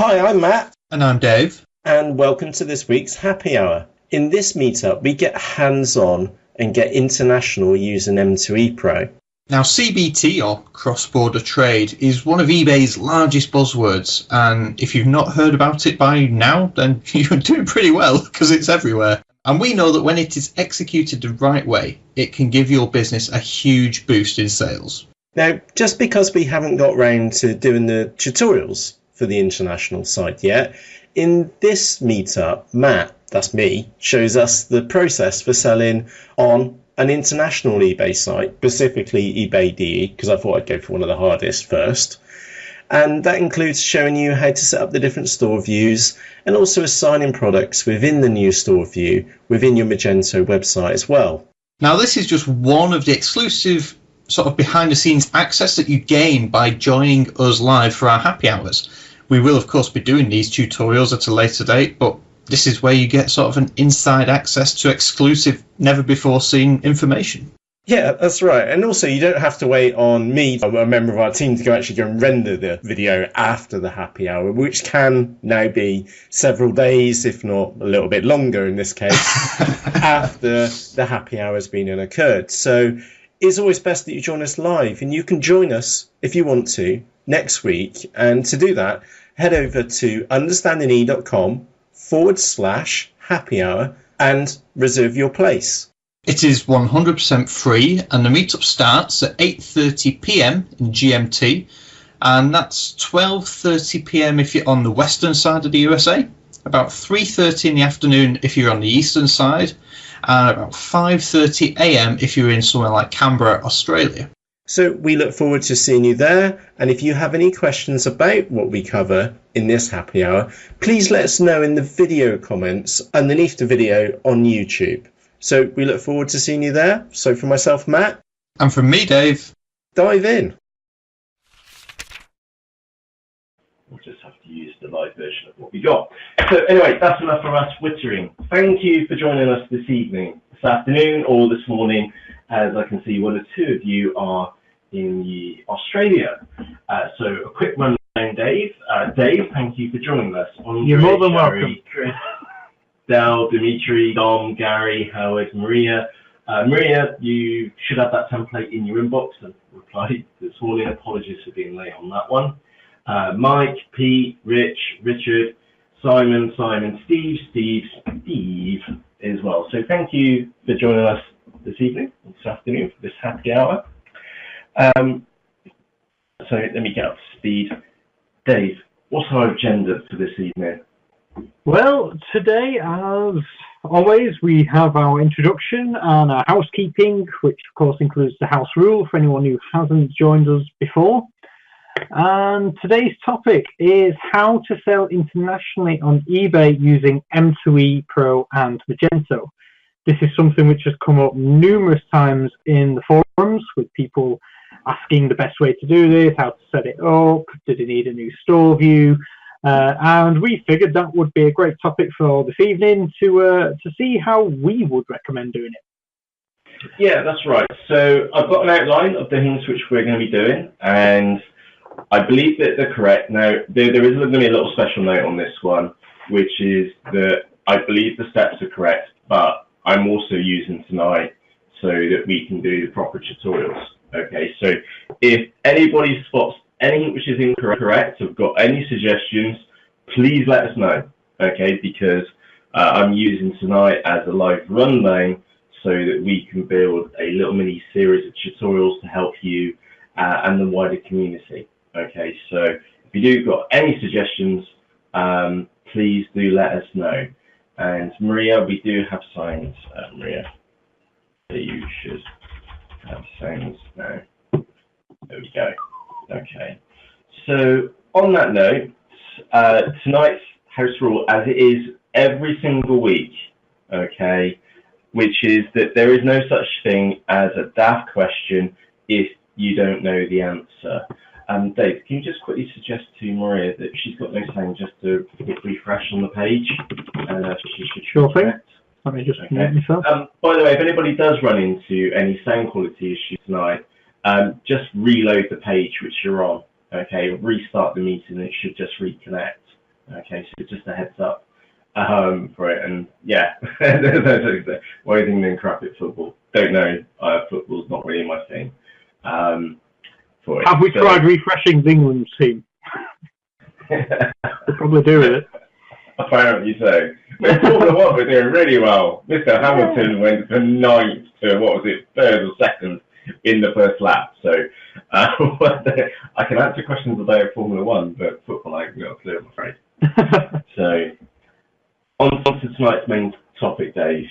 Hi, I'm Matt. And I'm Dave. And welcome to this week's Happy Hour. In this meetup, we get hands-on and get international using M2EPro. Now, CBT, or cross-border trade, is one of eBay's largest buzzwords. And if you've not heard about it by now, then you're doing pretty well, because it's everywhere. And we know that when it is executed the right way, it can give your business a huge boost in sales. Now, just because we haven't got round to doing the tutorials for the international site yet, in this meetup, Matt, that's me, shows us the process for selling on an international eBay site, specifically eBay DE, because I thought I'd go for one of the hardest first. And that includes showing you how to set up the different store views and also assigning products within the new store view within your Magento website as well. Now, this is just one of the exclusive sort of behind the scenes access that you gain by joining us live for our happy hours. We will, of course, be doing these tutorials at a later date, but this is where you get sort of an inside access to exclusive, never before seen information. Yeah, that's right. And also, you don't have to wait on me, a member of our team, to actually go and render the video after the happy hour, which can now be several days, if not a little bit longer in this case, after the happy hour has been occurred. So it's always best that you join us live, and you can join us if you want to next week. And to do that, head over to understandinge.com/happy hour and reserve your place. It is 100% free, and the meetup starts at 8:30 p.m. in GMT, and that's 12:30 p.m. if you're on the western side of the USA, about 3:30 in the afternoon if you're on the eastern side, and about 5:30 a.m. if you're in somewhere like Canberra, Australia. So we look forward to seeing you there, and if you have any questions about what we cover in this happy hour, please let us know in the video comments underneath the video on YouTube. So we look forward to seeing you there. So from myself, Matt. And from me, Dave. Dive in. We'll just have to use the live version of what we got. So anyway, that's enough for us twittering. Thank you for joining us this evening, this afternoon, or this morning. As I can see, one or two of you are in Australia. So a quick rundown, Dave. Dave, thank you for joining us. You're more than welcome. Chris, Del, Dimitri, Dom, Gary, Howard, Maria. Maria, you should have that template in your inbox. I replied this morning. Apologies for being late on that one. Mike, Pete, Rich, Richard, Simon, Steve as well. So thank you for joining us this evening, this afternoon, for this happy hour. So let me get up to speed. Dave, what's our agenda for this evening? Well, today, as always, we have our introduction and our housekeeping, which of course includes the house rule for anyone who hasn't joined us before. And today's topic is how to sell internationally on eBay using M2EPro and Magento. This is something which has come up numerous times in the forums, with people asking the best way to do this, how to set it up, did it need a new store view, and we figured that would be a great topic for this evening to see how we would recommend doing it. Yeah, that's right. So I've got an outline of the things which we're going to be doing, and I believe that they're correct. Now, there is going to be a little special note on this one, which is that I believe the steps are correct, but I'm also using tonight so that we can do the proper tutorials. Okay, so if anybody spots anything which is incorrect or got any suggestions, please let us know. Okay, because I'm using tonight as a live run lane so that we can build a little mini series of tutorials to help you and the wider community. Okay, so if you do got any suggestions, please do let us know. And Maria, we do have signs, Maria, that you should have signs now. There we go. Okay. So on that note, tonight's house rule, as it is every single week, okay, which is that there is no such thing as a daft question if you don't know the answer. Dave, can you just quickly suggest to Maria that she's got no sound, just to refresh on the page? She should sure thing. Let me just mute myself. By the way, if anybody does run into any sound quality issues tonight, just reload the page which you're on. Okay, restart the meeting. It should just reconnect. Okay, so just a heads up for it. And yeah, why do you think crap at football? Don't know. Football's not really my thing. For it. Have we tried refreshing England's team? We'll probably do with it. Apparently so. But Formula One, we're doing really well. Mr. Hamilton went from 9th to, what was it, 3rd or 2nd in the first lap. So I can answer questions about Formula One, but football I haven't got a clue, I'm afraid. So on to tonight's main topic, Dave.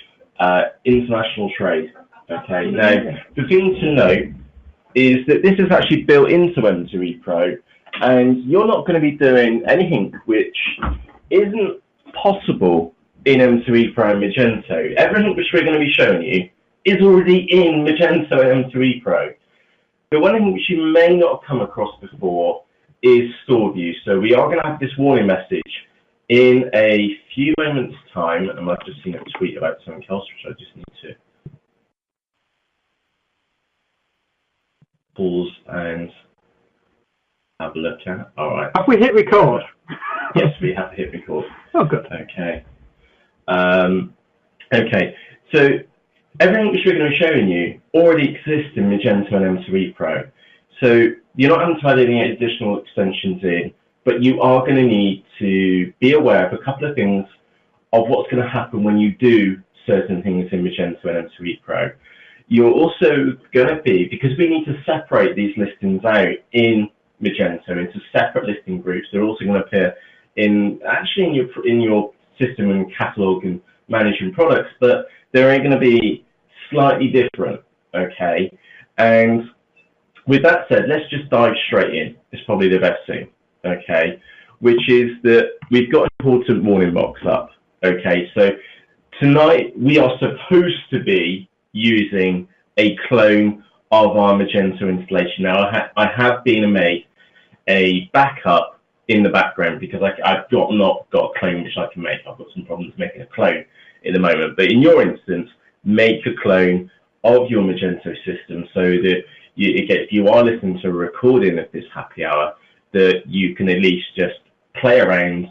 International trade. Okay. Now, the thing to note is that this is actually built into M2EPro, and you're not going to be doing anything which isn't possible in M2EPro and Magento. Everything which we're going to be showing you is already in Magento and M2EPro. The one thing which you may not have come across before is store view. So we are going to have this warning message in a few moments' time, and I've just seen a tweet about something else which I just need to pause and have a look at. All right. Have we hit record? Yes, we have hit record. Oh, good. Okay. Okay. So everything which we're going to be showing you already exists in Magento and M2EPro. So you're not having to add any additional extensions in, but you are going to need to be aware of a couple of things of what's going to happen when you do certain things in Magento and M2EPro. You're also going to be, because we need to separate these listings out in Magento into separate listing groups, they're also going to appear in your system and catalog and managing products, but they're going to be slightly different. Okay, and with that said, let's just dive straight in. It's probably the best thing. Okay, which is that we've got an important warning box up. Okay, so tonight we are supposed to be using a clone of our Magento installation. Now I have been made a backup in the background because I've not got a clone which I can make. I've got some problems making a clone at the moment. But in your instance, make a clone of your Magento system so that if you are listening to a recording of this happy hour, that you can at least just play around,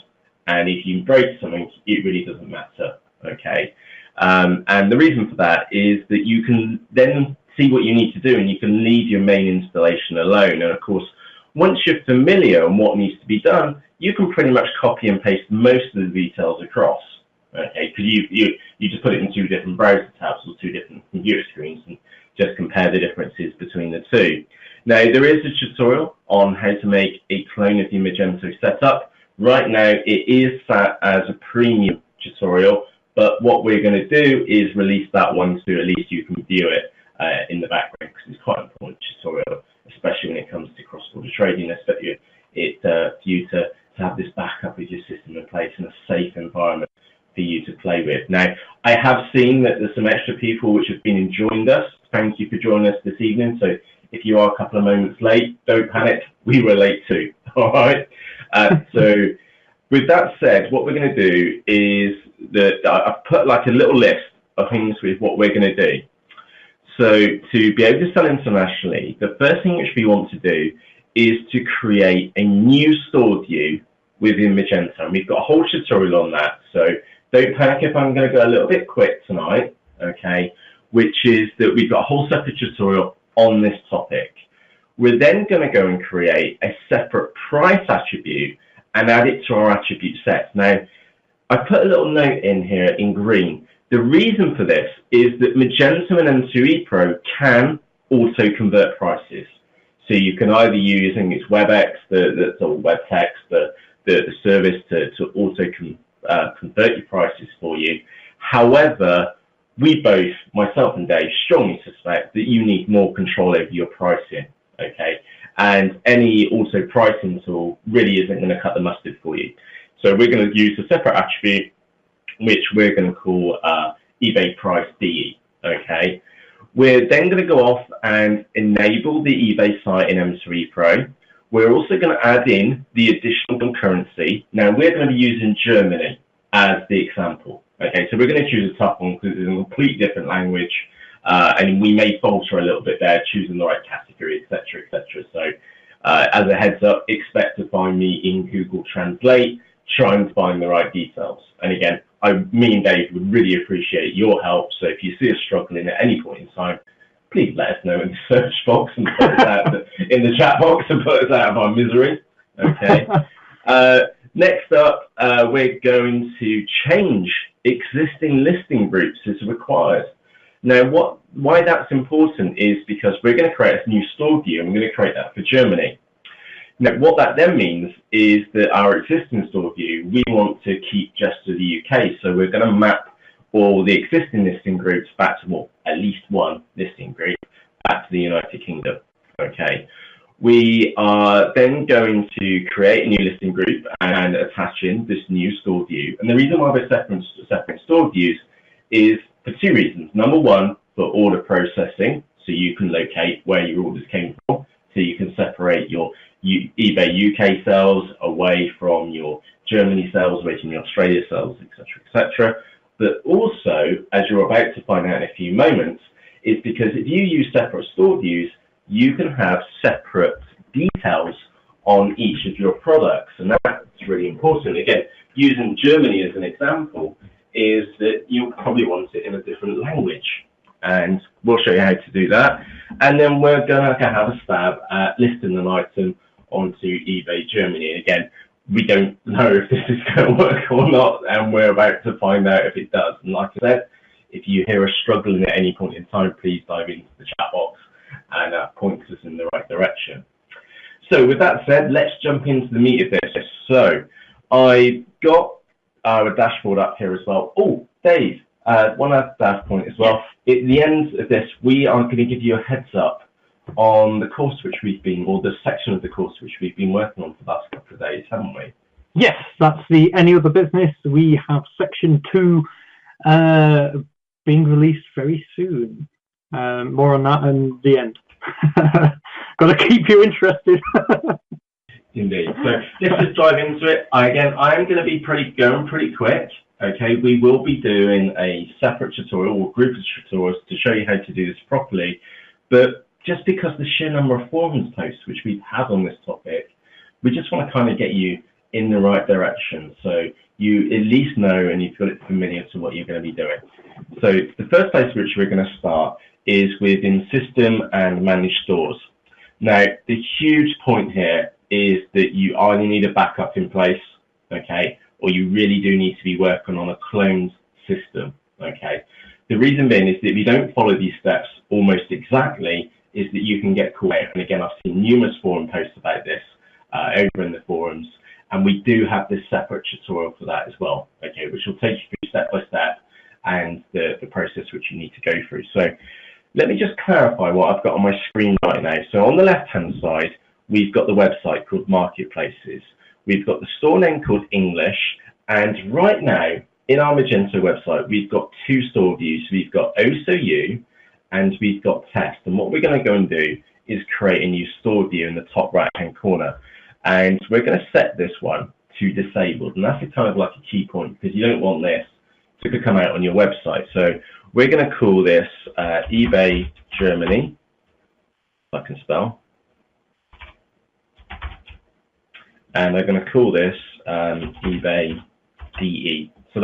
and if you break something, it really doesn't matter. Okay. And the reason for that is that you can then see what you need to do, and you can leave your main installation alone. And of course, once you're familiar on what needs to be done, you can pretty much copy and paste most of the details across. Okay, because you just put it in two different browser tabs or two different computer screens and just compare the differences between the two. Now, there is a tutorial on how to make a clone of your Magento setup. Right now, it is sat as a premium tutorial, but what we're going to do is release that one so at least you can view it in the background, because it's quite an important tutorial, especially when it comes to cross-border trading. Especially for you to have this backup of your system in place in a safe environment for you to play with. Now, I have seen that there's some extra people which have been and joined us. Thank you for joining us this evening. So if you are a couple of moments late, don't panic. We were late too. All right. So with that said, what we're going to do is that I've put like a little list of things with what we're going to do. So to be able to sell internationally, the first thing which we want to do is to create a new stored view within Magento. And we've got a whole tutorial on that. So don't panic if I'm going to go a little bit quick tonight, okay, which is that we've got a whole separate tutorial on this topic. We're then going to go and create a separate price attribute and add it to our attribute set. Now, I put a little note in here in green. The reason for this is that Magento and M2EPro can auto convert prices. So you can either use, I think it's WebEx, the web text, the service to auto convert your prices for you. However, we both, myself and Dave, strongly suspect that you need more control over your pricing, okay? And any auto pricing tool really isn't going to cut the mustard for you. So we're going to use a separate attribute, which we're going to call eBay price DE, okay? We're then going to go off and enable the eBay site in M2EPro. We're also going to add in the additional currency. Now, we're going to be using Germany as the example. Okay, so we're going to choose a tough one because it's a completely different language, and we may falter a little bit there, choosing the right category, etc., etc. So, as a heads up, expect to find me in Google Translate try and find the right details. And again, me and Dave would really appreciate your help. So if you see us struggling at any point in time, please let us know in the search box and put us out in the chat box and put us out of our misery. Okay. Next up, we're going to change existing listing groups as required. Now, why that's important is because we're going to create a new store view, and we're going to create that for Germany. Now, what that then means is that our existing store view, we want to keep just to the UK. So we're going to map all the existing listing groups back to, well, at least one listing group back to the United Kingdom. Okay. We are then going to create a new listing group and attach in this new store view. And the reason why we're separate store views is for two reasons. Number one, for order processing, so you can locate where your orders came from, so you can separate your eBay UK sales away from your Germany sales, away from your Australia sales, etc., etc. But also, as you're about to find out in a few moments, is because if you use separate store views, you can have separate details on each of your products, and that's really important. Again, using Germany as an example, is that you'll probably want it in a different language, and we'll show you how to do that. And then we're going to have a stab at listing an item onto eBay Germany. And again, we don't know if this is going to work or not, and we're about to find out if it does. And like I said, if you hear us struggling at any point in time, please dive into the chat box and point us in the right direction. So with that said, let's jump into the meat of this. So I got our dashboard up here as well. Oh, Dave, one other dash point as well. At the end of this, we are going to give you a heads up on the course which we've been, or the section of the course which we've been working on for the last couple of days, haven't we? Yes, that's the Any Other Business. We have section 2 being released very soon. More on that in the end. Got to keep you interested. Indeed. So let's just dive into it. I am going to be going pretty quick. Okay, we will be doing a separate tutorial or group of tutorials to show you how to do this properly. But just because the sheer number of forums posts which we've had on this topic, we just want to kind of get you in the right direction, so you at least know and you've got it familiar to what you're going to be doing. So the first place which we're going to start is within system and managed stores. Now, the huge point here is that you either need a backup in place, okay, or you really do need to be working on a cloned system, okay. The reason being is that if you don't follow these steps almost exactly, is that you can get caught out. And again, I've seen numerous forum posts about this over in the forums, and we do have this separate tutorial for that as well, okay, which will take you through step by step and the process which you need to go through. So let me just clarify what I've got on my screen right now. So on the left-hand side, we've got the website called Marketplaces. We've got the store name called English, and right now in our Magento website, we've got two store views. We've got OSOU and we've got test. And what we're going to go and do is create a new store view in the top right-hand corner. And we're going to set this one to disabled. And that's kind of like a key point, because you don't want this to come out on your website. So we're going to call this eBay Germany, if I can spell. And we're going to call this eBay DE. So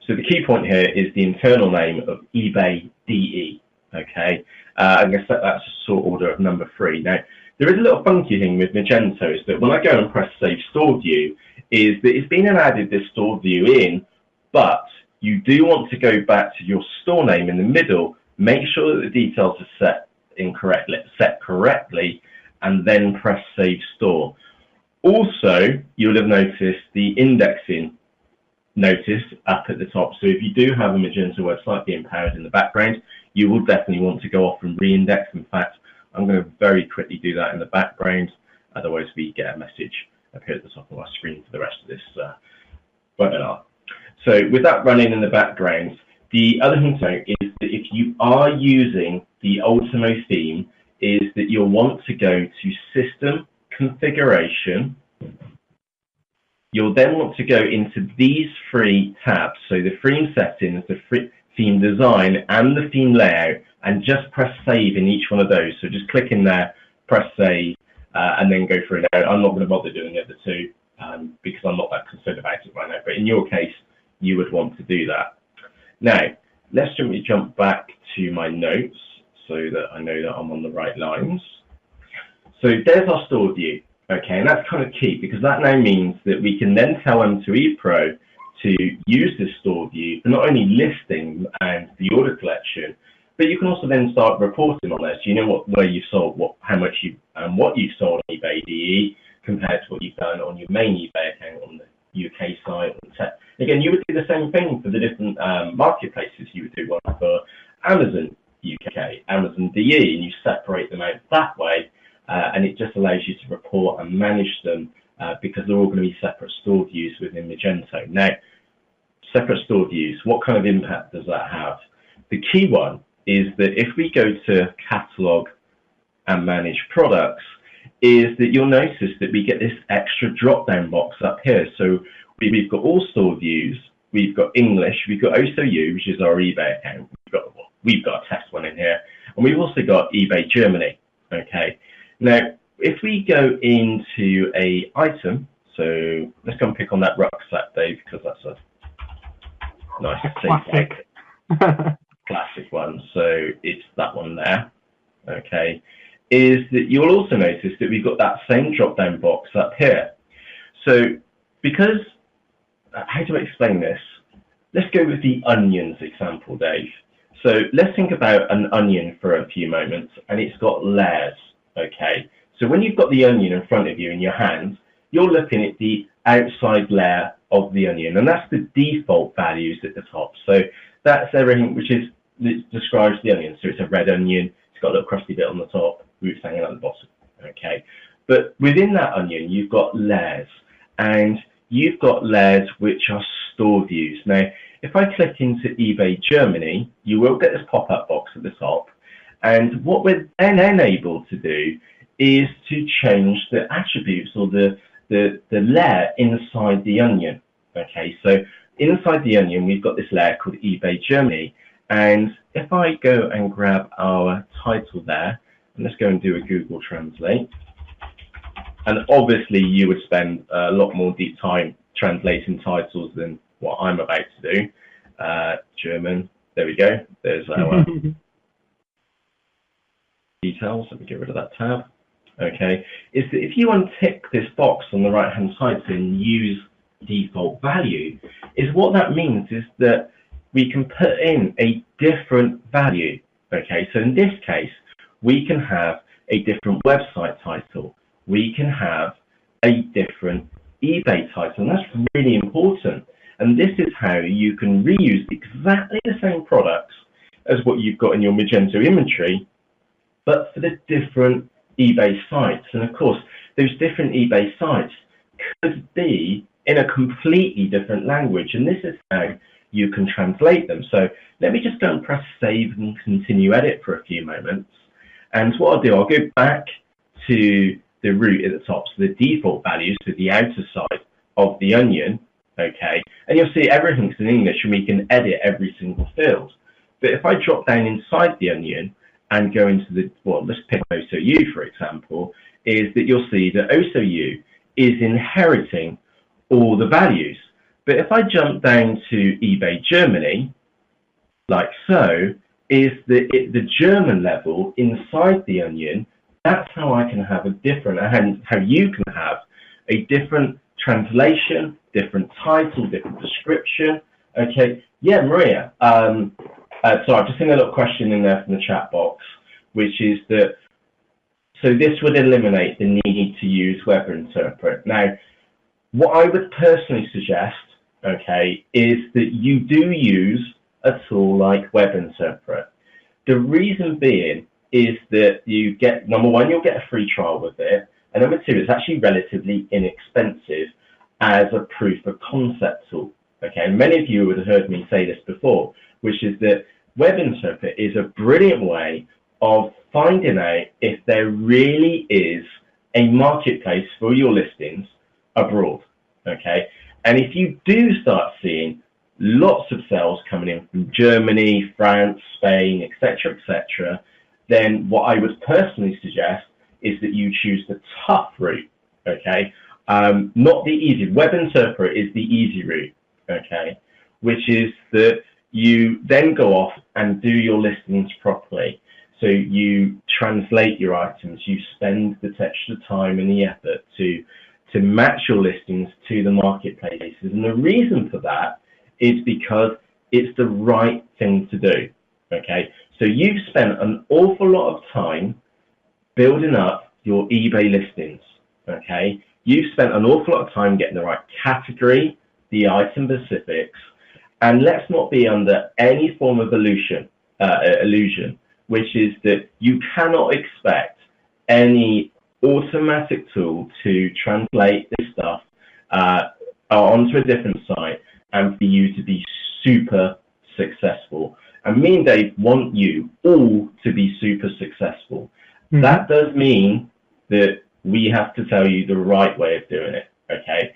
the key point here is the internal name of eBay DE. Okay, I'm going to set that to sort order of number 3. Now, there is a little funky thing with Magento, is that when I go and press Save Store View, is that it's been added this store view in, but you do want to go back to your store name in the middle, make sure that the details are set correctly, and then press Save Store. Also, you'll have noticed the indexing notice up at the top. So if you do have a Magento website being powered in the background, you will definitely want to go off and re-index. In fact, I'm going to very quickly do that in the background. Otherwise, we get a message appear at the top of our screen for the rest of this webinar. So with that running in the background, the other thing to note is that if you are using the Ultimo theme, is that you'll want to go to System Configuration. You'll then want to go into these 3 tabs, so the theme settings, the theme design, and the theme layout, and just press save in each one of those. So just click in there, press save, and then go through it. I'm not going to bother doing the other 2 because I'm not that concerned about in your case, you would want to do that. Now, let's jump back to my notes so that I know that I'm on the right lines. So there's our stored view, okay, and that's kind of key because that now means that we can then tell M2EPro to use this stored view for not only listing and the order collection, but you can also then start reporting on this. You know where you've sold, how much you what you've sold on eBay DE compared to what you've done on your main eBay account on the UK site. Again, you would do the same thing for the different marketplaces. You would do one for Amazon UK, Amazon DE, and you separate them out that way, and it just allows you to report and manage them because they're all going to be separate stored views within Magento. Now, separate stored views, what kind of impact does that have? The key one is that if we go to catalog and manage products, is that you'll notice that we get this extra drop-down box up here. So we've got all stored views, we've got English, we've got OSOU, which is our eBay account, we've got a test one in here, and we've also got eBay Germany. Okay, now if we go into a item, so let's go and pick on that rucksack, Dave, because that's a nice classic. Classic one. So it's that one there. Okay, is that you'll also notice that we've got that same drop down box up here. So because how do I explain this? Let's go with the onions example, Dave. So let's think about an onion for a few moments, and it's got layers. Okay, so when you've got the onion in front of you in your hand, you're looking at the outside layer of the onion, and that's the default values at the top. So that's everything which describes the onion. So it's a red onion, it's got a little crusty bit on the top, roots hanging out the bottom. Okay, but within that onion, you've got layers, and you've got layers which are stored views. Now, if I click into eBay Germany, you will get this pop-up box at the top, and what we're then able to do is to change the attributes or the layer inside the onion. Okay, so inside the onion, we've got this layer called eBay Germany. And if I go and grab our title there, and let's go and do a Google Translate. And obviously, you would spend a lot more deep time translating titles than what I'm about to do. German, there we go. There's our details. Let me get rid of that tab. Okay, is that if you untick this box on the right hand side and use default value, is what that means is that we can put in a different value. Okay, so in this case, we can have a different website title, we can have a different eBay title, and that's really important. And this is how you can reuse exactly the same products as what you've got in your Magento inventory, but for the different eBay sites. And of course, those different eBay sites could be in a completely different language, and this is how you can translate them. So let me just go and press save and continue edit for a few moments. And what I'll do, I'll go back to the root at the top, so the default values to the outer side of the onion. Okay, and you'll see everything's in English and we can edit every single field. But if I drop down inside the onion and go into the, well, let's pick OSOU for example, is that you'll see that OSOU is inheriting all the values. But if I jump down to eBay Germany, like so, is the German level inside the onion, that's how I can have a different, and how you can have a different translation, different title, different description. Okay, yeah, Maria. So I've just seen a little question in there from the chat box, which is that, so this would eliminate the need to use WebInterpret. Now, what I would personally suggest, okay, is that you do use a tool like WebInterpret. The reason being is that you get, number one, you'll get a free trial with it, and number two, it's actually relatively inexpensive as a proof of concept tool. Okay, and many of you would have heard me say this before, which is that WebInterpret is a brilliant way of finding out if there really is a marketplace for your listings abroad. Okay, and if you do start seeing lots of sales coming in from Germany, France, Spain, etc., then what I would personally suggest is that you choose the tough route. Okay, not the easy. WebInterpret is the easy route. okay, which is that you then go off and do your listings properly. So you translate your items, you spend the extra time and the effort to match your listings to the marketplaces. And the reason for that is because it's the right thing to do, okay? So you've spent an awful lot of time building up your eBay listings, okay? You've spent an awful lot of time getting the right category, the item specifics, and let's not be under any form of illusion, which is that you cannot expect any automatic tool to translate this stuff onto a different site and for you to be super successful. And me and Dave want you all to be super successful. Mm-hmm. That does mean that we have to tell you the right way of doing it, okay?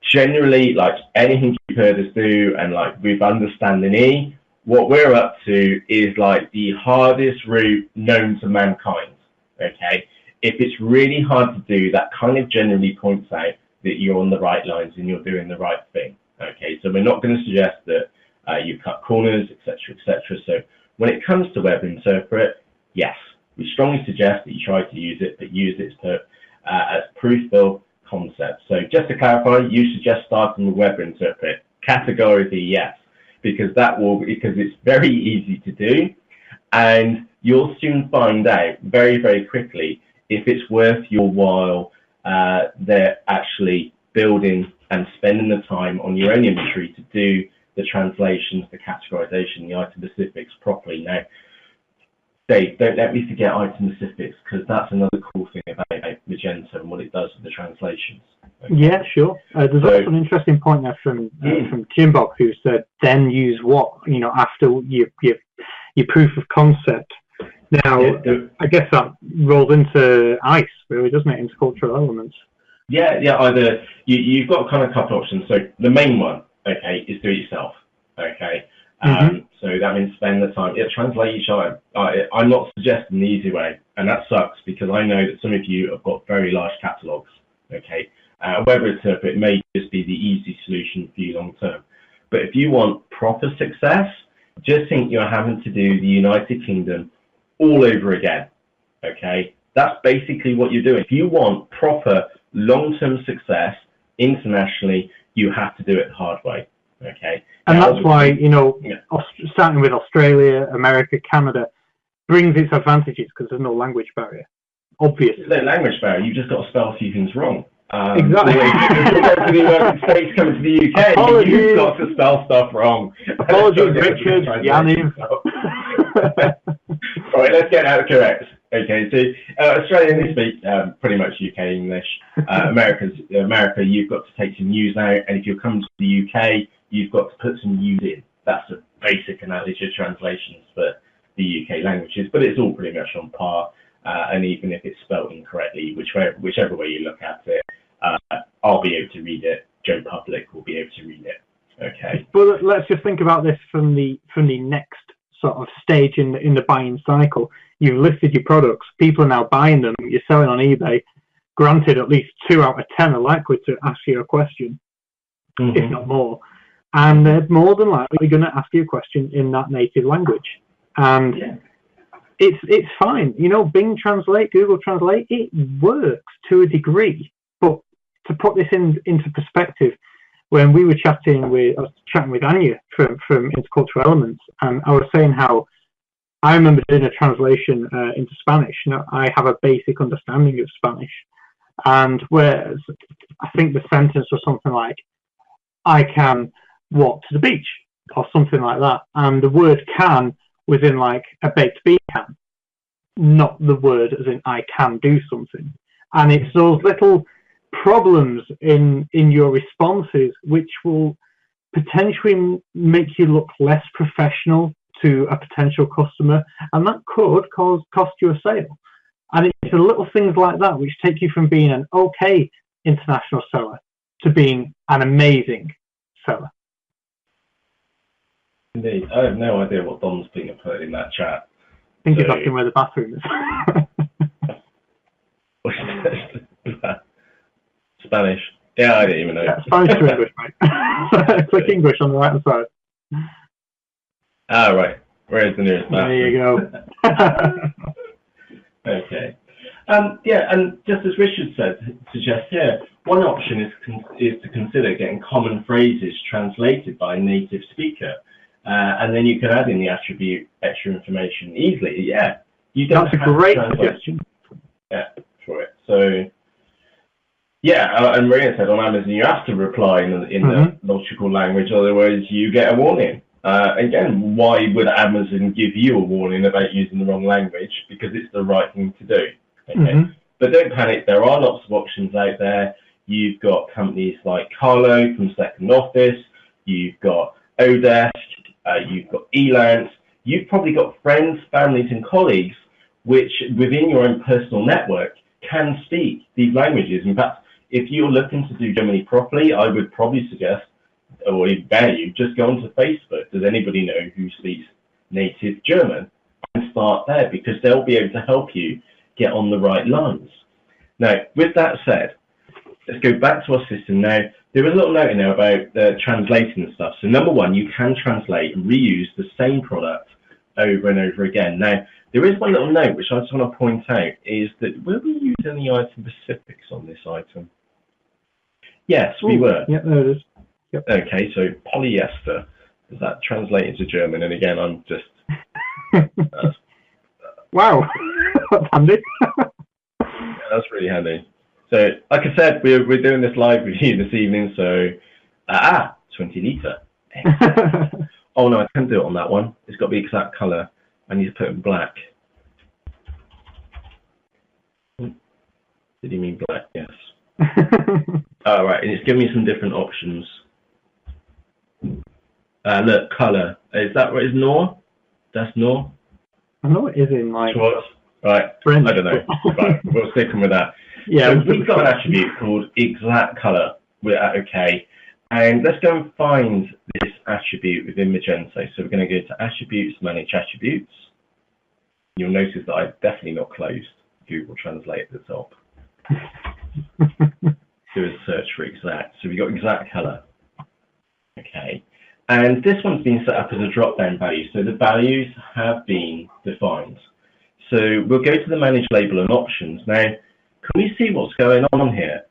Generally, like anything you've heard us do, and like with Understanding E, what we're up to is like the hardest route known to mankind, okay? If it's really hard to do, that kind of generally points out that you're on the right lines and you're doing the right thing, okay? So we're not going to suggest that you cut corners, etc., etc. So when it comes to WebInterpret, yes, we strongly suggest that you try to use it, but use it as proof-fill concept. So just to clarify, you suggest starting with WebInterpret. Categorically, yes, because it's very easy to do, and you'll soon find out very, very quickly if it's worth your while they're actually building and spending the time on your own inventory to do the translations, the categorization, the item specifics properly. Now, Dave, don't let me forget item specifics, because that's another cool thing about Magento and what it does with the translations. Okay. Yeah, sure. There's also an interesting point there from Jim Bob, who said, then use what, after your proof of concept. Now, I guess that rolls into ICE, really, doesn't it, into cultural elements? Yeah, either you've got kind of a couple options. So the main one, okay, is do it yourself, okay? So that means spend the time. Translate each item. I'm not suggesting the easy way, and that sucks because I know that some of you have got very large catalogs, okay? WebInterpret may just be the easy solution for you long term. But if you want proper success, just think you're having to do the United Kingdom all over again, okay? That's basically what you're doing. If you want proper long-term success internationally, you have to do it the hard way, okay? And now, that's why, starting with Australia, America, Canada, brings its advantages, because there's no language barrier, obviously. There's no language barrier, you've just got to spell a few things wrong. Exactly. If you go to the United States, coming to the UK, Apologies. You've got to spell stuff wrong. Apologies, Richard, Yanniv. All right, let's get out correct. Okay, so Australian, they speak pretty much UK English. America, you've got to take some U's out, and if you're coming to the UK, you've got to put some U's in. That's a basic analogy of translations for the UK languages, but it's all pretty much on par. And even if it's spelled incorrectly, whichever way you look at it, I'll be able to read it. Joe Public will be able to read it. Okay. But let's just think about this from the next sort of stage in the buying cycle. You've listed your products. People are now buying them. You're selling on eBay. Granted, at least 2 out of 10 are likely to ask you a question, if not more. And they're more than likely going to ask you a question in that native language. And it's fine. Bing Translate, Google Translate, it works to a degree. But to put this into perspective, when I was chatting with Anya from Intercultural Elements, and I was saying how I remember doing a translation into Spanish. I have a basic understanding of Spanish, and whereas I think the sentence was something like, I can walk to the beach, or something like that, and the word can was in like a baked bean can, not the word as in I can do something. And it's those little problems in your responses which will potentially make you look less professional to a potential customer, and that could cost you a sale. And it's the little things like that which take you from being an okay international seller to being an amazing seller. Indeed. I have no idea what Dom's being put in that chat. I think he's asking where the bathroom is. Spanish. Yeah, I didn't even know. Spanish to English, mate. Click English on the right hand side. Ah, right. Where's the nearest map? There you go. Okay. Yeah, and just as Richard suggests here, one option is to consider getting common phrases translated by a native speaker, and then you can add in the attribute extra information easily. Yeah, you don't That's a have to great translate. suggestion. Yeah, for it. So, yeah, and Maria said on Amazon you have to reply in the logical language, otherwise you get a warning. Again, why would Amazon give you a warning about using the wrong language? Because it's the right thing to do. Okay, but don't panic. There are lots of options out there. You've got companies like Carlo from Second Office. You've got Odesk. You've got Elance. You've probably got friends, families, and colleagues which, within your own personal network, can speak these languages. In fact, if you're looking to do Germany properly, I would probably suggest, or even better, you just go onto Facebook. Does anybody know who speaks native German? And start there, because they'll be able to help you get on the right lines. Now, with that said, let's go back to our system. Now, there was a little note in there about translating and stuff. So number one, you can translate and reuse the same product over and over again. Now, there is one little note which I just want to point out, is that will we use any item specifics on this item? Yes, we were. Yeah, there it is. Yep. Okay, so polyester. Does that translate into German? And again, I'm just... Wow, that's handy. Yeah, that's really handy. So, like I said, we're doing this live review this evening, so... 20 litre. Oh no, I can't do it on that one. It's got to be exact colour. I need to put it in black. Did he mean black? Yes. Oh, right, and it's giving me some different options. Look, colour. Is that what is Nor? That's Nor? I know it is in my... Schwarz? Right, French. I don't know. Right, we'll stick with that. Yeah, so we've got an attribute called exact colour. We're at OK. And let's go and find this attribute within Magento. So we're going to go to Attributes, Manage Attributes. You'll notice that I've definitely not closed Google Translate at the top. Do a search for exact. So we've got exact colour. Okay. And this one's been set up as a drop-down value. So the values have been defined. So we'll go to the Manage Label and Options. Now, can we see what's going on here?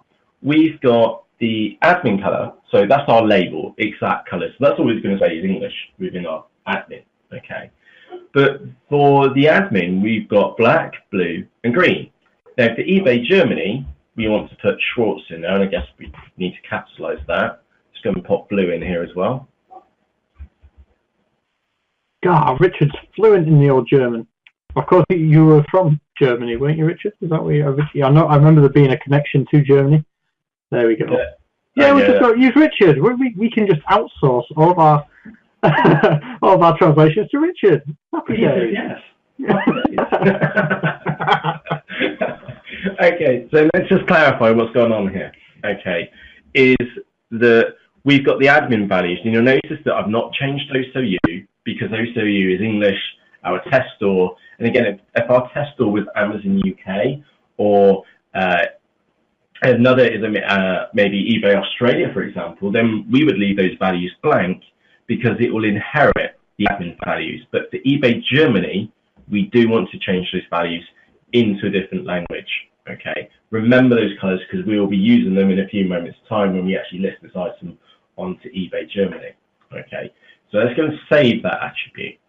We've got the admin colour. So that's our label, exact colour. So that's all it's going to say is English within our admin. Okay. But for the admin, we've got black, blue, and green. Now, for eBay Germany, we want to put Schwarz in there, and I guess we need to capitalize that. Just go and pop blue in here as well. God, Richard's fluent in the old German. Of course, you were from Germany, weren't you, Richard? Is that where you originally? I remember there being a connection to Germany. There we go. Yeah, we just got use Richard. We can just outsource all of our all of our translations to Richard. Happy days. Yes. Okay, so let's just clarify what's going on here. Okay, is that we've got the admin values, and you'll notice that I've not changed OSOU because OSOU is English, our test store, and again, if our test store was Amazon UK or another is maybe eBay Australia, for example, then we would leave those values blank because it will inherit the admin values. But for eBay Germany, we do want to change those values into a different language. Okay, remember those colors because we will be using them in a few moments' time when we actually list this item onto eBay Germany. Okay, so let's go and save that attribute.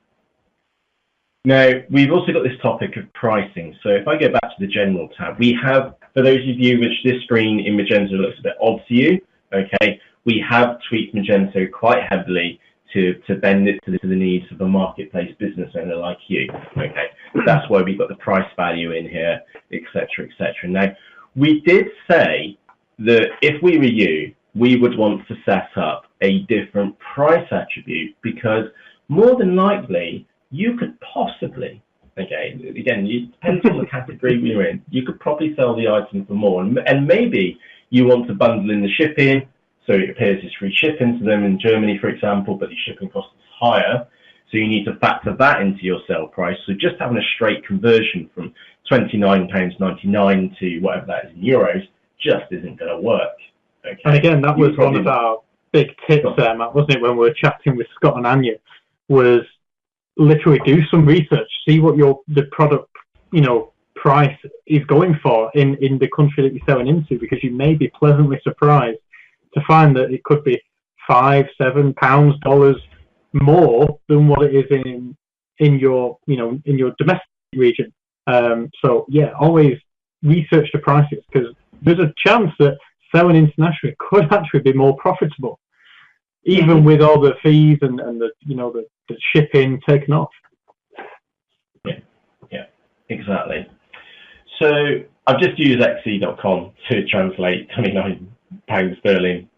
Now, we've also got this topic of pricing. So if I go back to the General tab, we have, for those of you which this screen in Magento looks a bit odd to you, okay, we have tweaked Magento quite heavily to bend it to the needs of a marketplace business owner like you. Okay, that's why we've got the price value in here, etc., etc. Now, we did say that if we were you, we would want to set up a different price attribute because more than likely, you could possibly, okay, again, it depends on the category you're in, you could probably sell the item for more. And maybe you want to bundle in the shipping, so it appears it's free shipping to them in Germany, for example, but the shipping cost is higher. So you need to factor that into your sale price. So just having a straight conversion from £29.99 to whatever that is in euros just isn't going to work. Okay. And again, that was one of our big tips there, Matt, wasn't it, when we were chatting with Scott and Anya, was literally do some research, see what the product, price is going for in the country that you're selling into, because you may be pleasantly surprised to find that it could be £5-7 dollars more than what it is in your domestic region. So yeah, always research the prices, because there's a chance that selling internationally could actually be more profitable, even with all the fees and the shipping taken off. Yeah, exactly. So I've just used xe.com to translate £29 sterling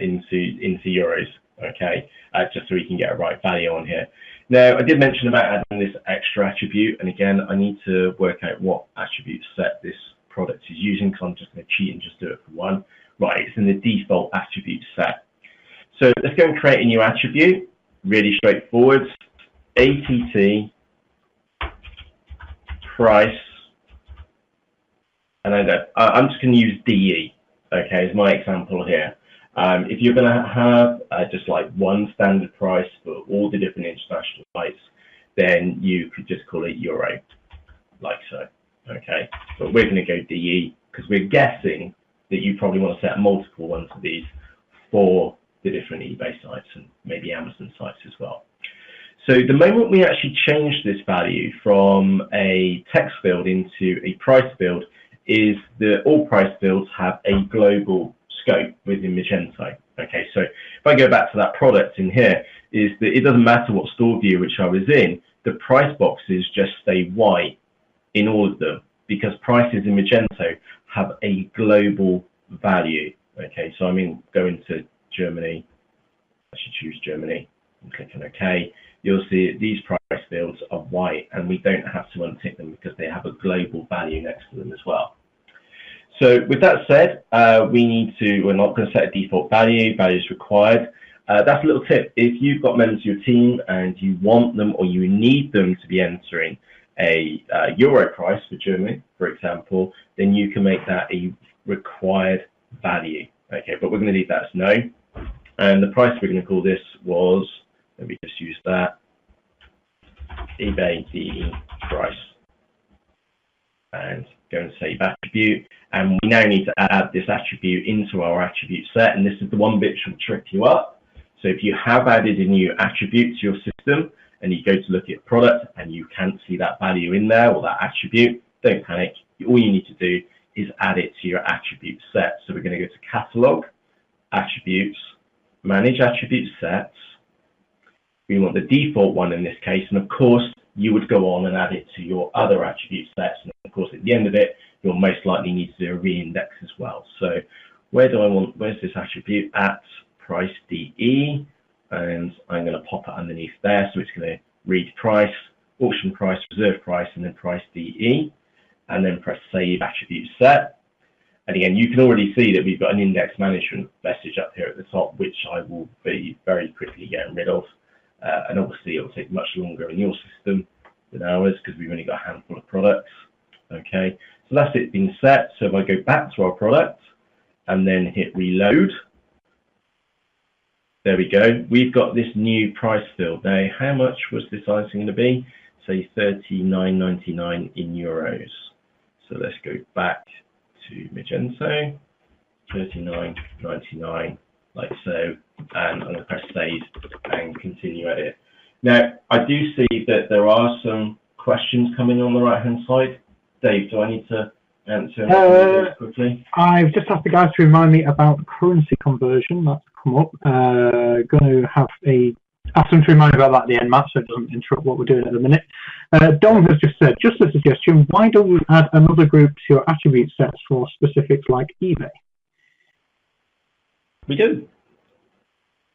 into euros. Okay, just so we can get a right value on here. Now, I did mention about adding this extra attribute, and again, I need to work out what attribute set this product is using, because I'm just going to cheat and just do it for one. Right, it's in the default attribute set. So let's go and create a new attribute. Really straightforward. ATT price, and I'm just going to use DE. Okay, as my example here. If you're going to have just like one standard price for all the different international sites, then you could just call it euro, like so. Okay, but we're going to go DE because we're guessing that you probably want to set multiple ones of these for the different eBay sites and maybe Amazon sites as well. So the moment we actually change this value from a text field into a price field is that all price fields have a global scope within Magento. Okay, so if I go back to that product in here, is that it doesn't matter what store view which I was in, the price boxes just stay white in all of them, because prices in Magento have a global value. Okay, so go into Germany. I should choose Germany and click on OK. You'll see that these price fields are white, and we don't have to untick them because they have a global value next to them as well. So with that said, we're not going to set a default value. Values required. That's a little tip. If you've got members of your team and you want them or you need them to be entering a euro price for Germany, for example, then you can make that a required value. Okay, but we're going to leave that as no. And the price we're going to call this was, let me just use that, eBay DE price. And go and save attribute. And we now need to add this attribute into our attribute set. And this is the one bit that will trip you up. So if you have added a new attribute to your system and you go to look at product and you can't see that value in there or that attribute, don't panic. All you need to do is add it to your attribute set. So we're going to go to Catalog, Attributes, Manage Attribute Sets. We want the default one in this case, and of course you would go on and add it to your other attribute sets, and of course at the end of it you'll most likely need to do a reindex as well. So where's this attribute? At price DE, and I'm going to pop it underneath there, so it's going to read price, auction price, reserve price, and then price DE, and then press save attribute set. And again, you can already see that we've got an index management message up here at the top, which I will be very quickly getting rid of. And obviously it will take much longer in your system than ours because we've only got a handful of products. Okay, so that's it been set. So if I go back to our product and then hit reload, there we go. We've got this new price field. Now, how much was this item going to be? Say €39.99 in euros. So let's go back to Magento, $39.99. Like so, and I'm going to press save and continue at it. Now, I do see that there are some questions coming on the right hand side. Dave, do I need to answer quickly? I've just asked the guys to remind me about the currency conversion. That's come up. Going to ask them to remind me about that at the end, Matt, so it doesn't interrupt what we're doing at the minute. Dom has just said, just a suggestion, why don't you add another group to your attribute sets for specifics like eBay? We do.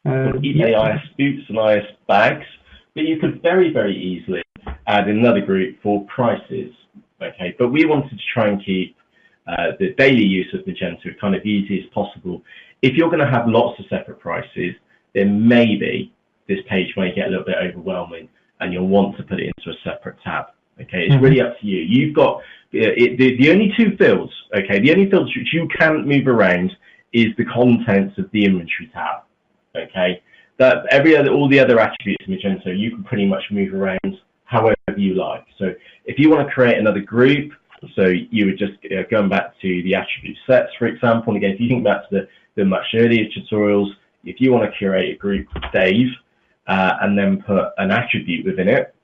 eBay IS boots and IS bags, but you could very, very easily add another group for prices. Okay, but we wanted to try and keep the daily use of Magento kind of easy as possible. If you're going to have lots of separate prices, then maybe this page might get a little bit overwhelming and you'll want to put it into a separate tab. Okay, it's really up to you. You've got the only two fields, okay, the only fields which you can move around is the contents of the inventory tab. Okay, that all the other attributes in Magento you can pretty much move around however you like. So if you want to create another group, so you would just going back to the attribute sets, for example. And again, if you think back to the much earlier tutorials, if you want to create a group with Dave and then put an attribute within it,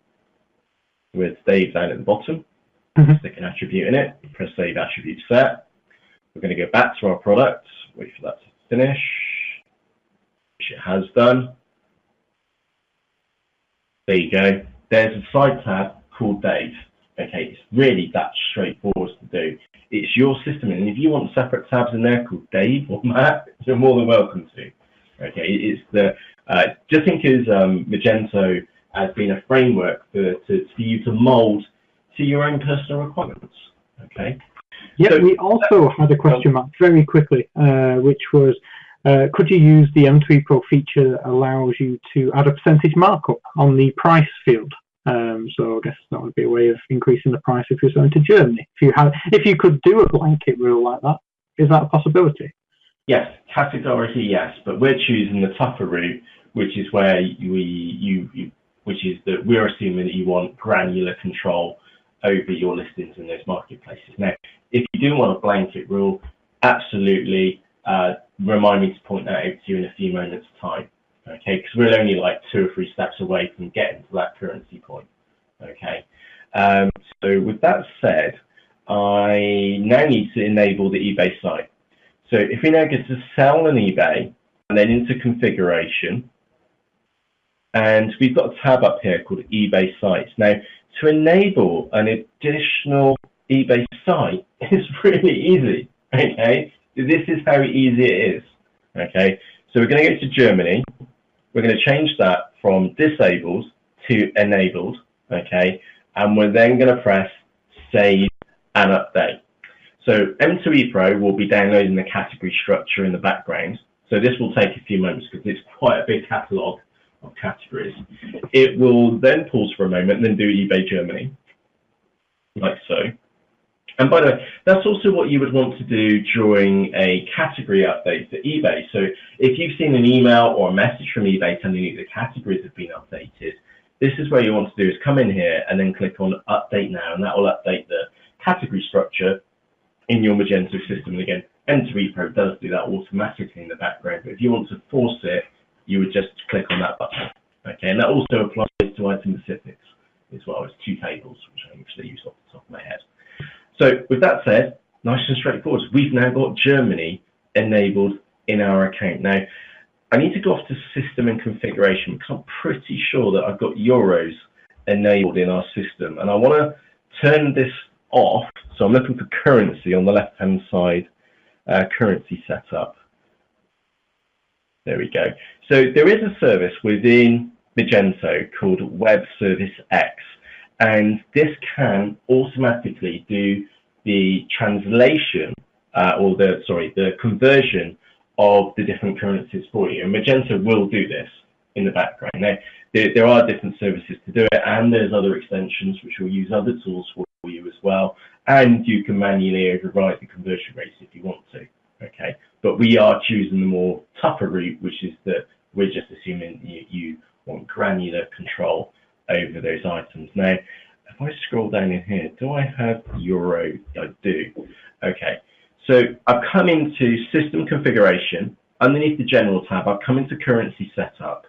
with Dave down at the bottom, stick an attribute in it, press save attribute set. We're going to go back to our product, wait for that to finish, which it has done. There you go. There's a side tab called Dave. Okay, it's really that straightforward to do. It's your system, and if you want separate tabs in there called Dave or Matt, you're more than welcome to. Okay, it's the just think as Magento has been a framework for you to mold to your own personal requirements. Okay. Yeah, so, we also had a question, Matt, very quickly, which was, could you use the M2EPro feature that allows you to add a percentage markup on the price field? So I guess that would be a way of increasing the price if you're going to Germany. If you could do a blanket rule like that, is that a possibility? Yes, categorically yes, but we're choosing the tougher route, which is where we're assuming that you want granular control over your listings in those marketplaces. Now, if you do want a blanket rule, absolutely remind me to point that out to you in a few moments' time. Okay, because we're only like 2 or 3 steps away from getting to that currency point. Okay, so with that said, I now need to enable the eBay site. So if we now get to sell on eBay and then into configuration, and we've got a tab up here called eBay sites. Now, to enable an additional eBay site is really easy. Okay, this is how easy it is. Okay, so we're going to go to Germany. We're going to change that from disabled to enabled, okay? And we're then going to press save and update. So M2EPro will be downloading the category structure in the background. So this will take a few moments because it's quite a big catalog of categories. It will then pause for a moment and then do eBay Germany, like so. And by the way, that's also what you would want to do during a category update for eBay. So if you've seen an email or a message from eBay telling you the categories have been updated, this is where you want to do is come in here and then click on Update Now, and that will update the category structure in your Magento system. And again, M2EPro does do that automatically in the background, but if you want to force it, you would just click on that button. Okay, and that also applies to item specifics as well as 2 tables, which I actually use off the top of my head. So with that said, nice and straightforward. We've now got Germany enabled in our account. Now, I need to go off to system and configuration because I'm pretty sure that I've got euros enabled in our system. And I want to turn this off. So I'm looking for currency on the left-hand side, currency setup. There we go. So there is a service within Magento called Web Service X. And this can automatically do the translation or the conversion of the different currencies for you. And Magento will do this in the background. Now, there are different services to do it, and there's other extensions which will use other tools for you as well. And you can manually override the conversion rates if you want to. Okay, but we are choosing the more tougher route, which is that we're just assuming you want granular control over those items. Now, if I scroll down in here, do I have euro? I do. Okay, so I've come into system configuration. Underneath the general tab, I've come into currency setup,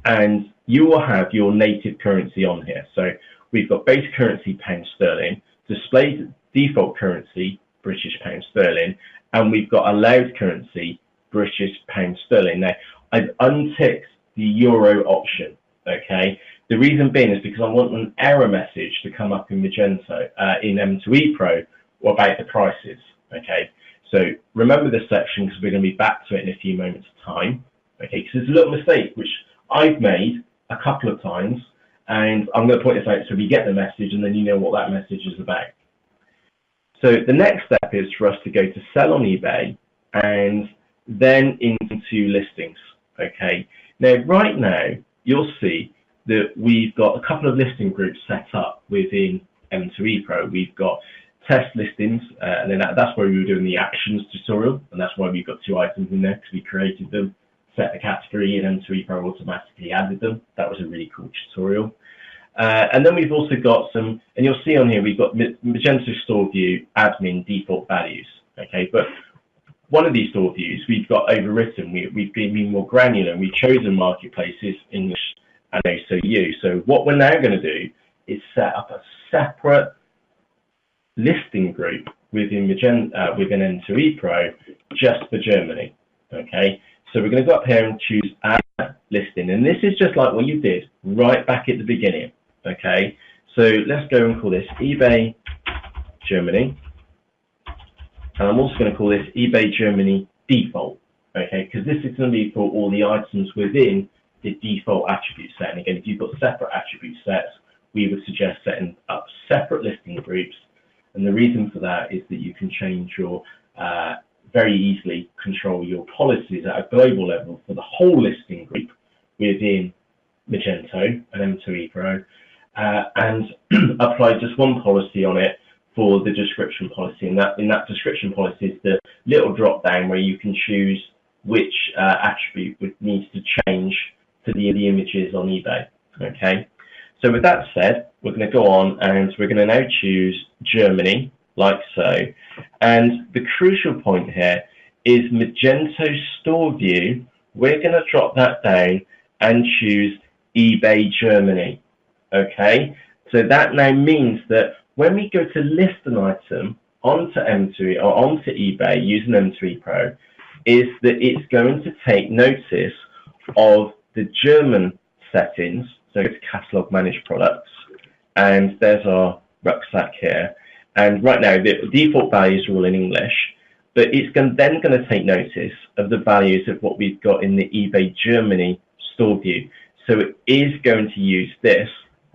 and you will have your native currency on here. So we've got base currency pound sterling, displayed default currency British pound sterling, and we've got allowed currency British pound sterling. Now, I've unticked the euro option. Okay, the reason being is because I want an error message to come up in Magento, in M2EPro, about the prices. Okay, so remember this section because we're going to be back to it in a few moments' time. Okay, because there's a little mistake which I've made a couple of times, and I'm going to point this out so we get the message and then you know what that message is about. So the next step is for us to go to sell on eBay and then into listings. Okay, now right now you'll see that we've got a couple of listing groups set up within M2EPro. We've got test listings, and then that's where we were doing the actions tutorial, and that's why we've got 2 items in there, because we created them, set the category, and M2EPro automatically added them. That was a really cool tutorial. And then we've also got some, and you'll see on here, we've got Magento store view admin default values. Okay, but one of these store views we've got overwritten. We've been more granular, and we've chosen marketplaces, English, and OSU. So what we're now going to do is set up a separate listing group within M2EPro just for Germany. Okay, so we're going to go up here and choose add listing, and this is just like what you did right back at the beginning. Okay, so let's go and call this eBay Germany, and I'm also going to call this eBay Germany default. Okay, because this is going to be for all the items within the default attribute set. And again, if you've got separate attribute sets, we would suggest setting up separate listing groups. And the reason for that is that you can change your, very easily control your policies at a global level for the whole listing group within Magento and M2EPro, and apply just one policy on it for the description policy. And in that description policy is the little drop down where you can choose which attribute needs to change to the images on eBay. Okay. So with that said, we're going to go on and we're going to now choose Germany, like so. And the crucial point here is Magento store view. We're going to drop that down and choose eBay Germany. Okay, so that now means that when we go to list an item onto M2 or onto eBay using M2EPro, is that it's going to take notice of the German settings. So it's catalog managed products, and there's our rucksack here. And right now the default values are all in English, but it's then going to take notice of the values of what we've got in the eBay Germany store view. So it is going to use this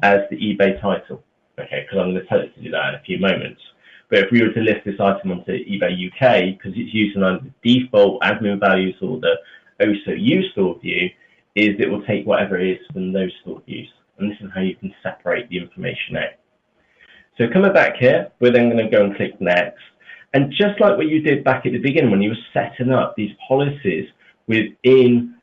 as the eBay title, okay, because I'm going to tell it to do that in a few moments. But if we were to list this item onto eBay UK, because it's using either the default admin values or the OSU store view, is it will take whatever it is from those store views. And this is how you can separate the information out. So coming back here, we're then going to go and click next. And just like what you did back at the beginning when you were setting up these policies within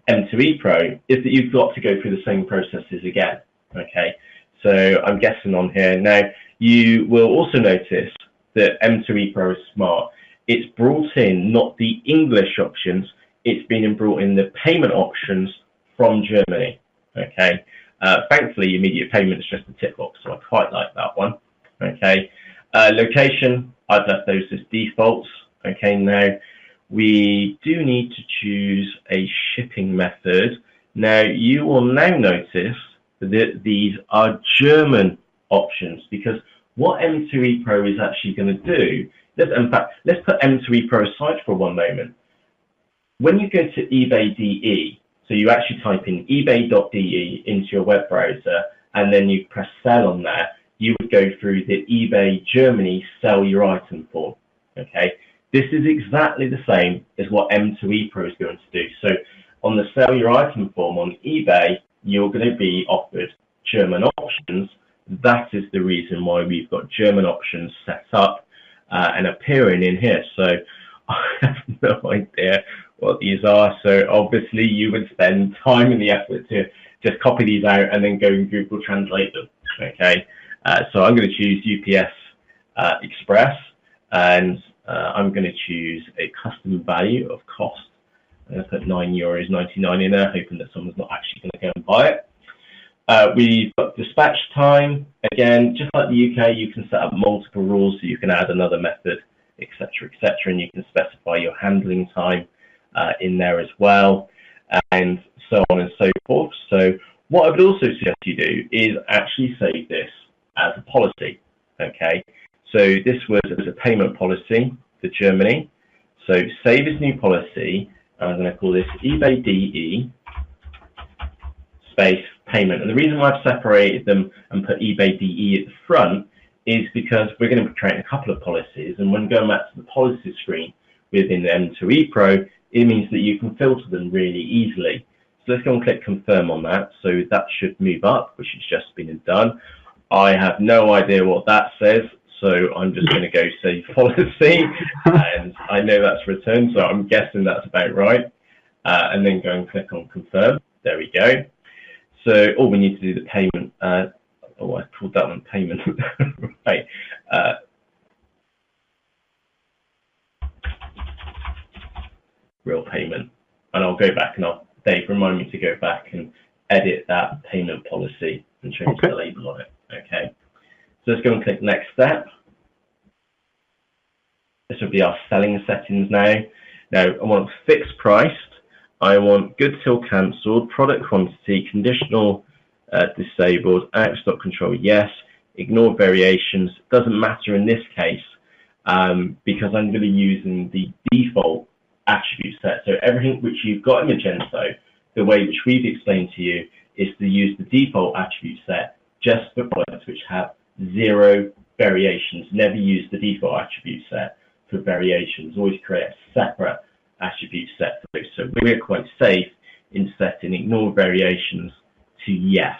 M2EPro, is that you've got to go through the same processes again. Okay, so I'm guessing on here. Now, you will also notice that M2EPro is smart. It's brought in not the English options, it's been brought in the payment options from Germany. Okay, thankfully, immediate payment is just a tick box, so I quite like that one. Okay, location, I've left those as defaults. Okay, now we do need to choose a shipping method. Now, you will now notice that these are German options, because what M2EPro is actually going to do, in fact, let's put M2EPro aside for one moment. When you go to eBay.de, so you actually type in ebay.de into your web browser, and then you press sell on there, you would go through the eBay Germany sell your item form. Okay, this is exactly the same as what M2EPro is going to do. So on the sell your item form on eBay, you're going to be offered German options. That is the reason why we've got German options set up and appearing in here. So I have no idea what these are. So obviously you would spend time and the effort to just copy these out and then go and Google translate them. Okay, so I'm going to choose UPS Express, and I'm going to choose a custom value of cost. I'm going to put €9.99 in there, hoping that someone's not actually going to go and buy it. We've got dispatch time. Again, just like the UK, you can set up multiple rules, so you can add another method, etc., and you can specify your handling time in there as well, and so on and so forth. So what I would also suggest you do is actually save this as a policy. Okay, so this was as a payment policy for Germany. So save this new policy. I'm going to call this eBay DE space payment. And the reason why I've separated them and put eBay DE at the front is because we're going to be creating a couple of policies. And when going back to the policy screen within the M2EPro, it means that you can filter them really easily. So let's go and click confirm on that. So that should move up, which has just been done. I have no idea what that says, so I'm just going to go save policy, and I know that's returned, so I'm guessing that's about right. And then go and click on confirm. There we go. So all we need to do the payment. Oh, I called that one payment. Right. Real payment. And I'll go back and Dave, remind me to go back and edit that payment policy and change the label on it. Okay. So let's go and click next step. This will be our selling settings now. Now I want fixed priced. I want goods till cancelled, product quantity, conditional disabled, out of stock control, yes. Ignore variations. Doesn't matter in this case because I'm going to be using the default attribute set. So everything which you've got in Magento, the way which we've explained to you is to use the default attribute set just for products which have 0 variations. Never use the default attribute set for variations. Always create a separate attribute set for those. So we're quite safe in setting ignore variations to yes.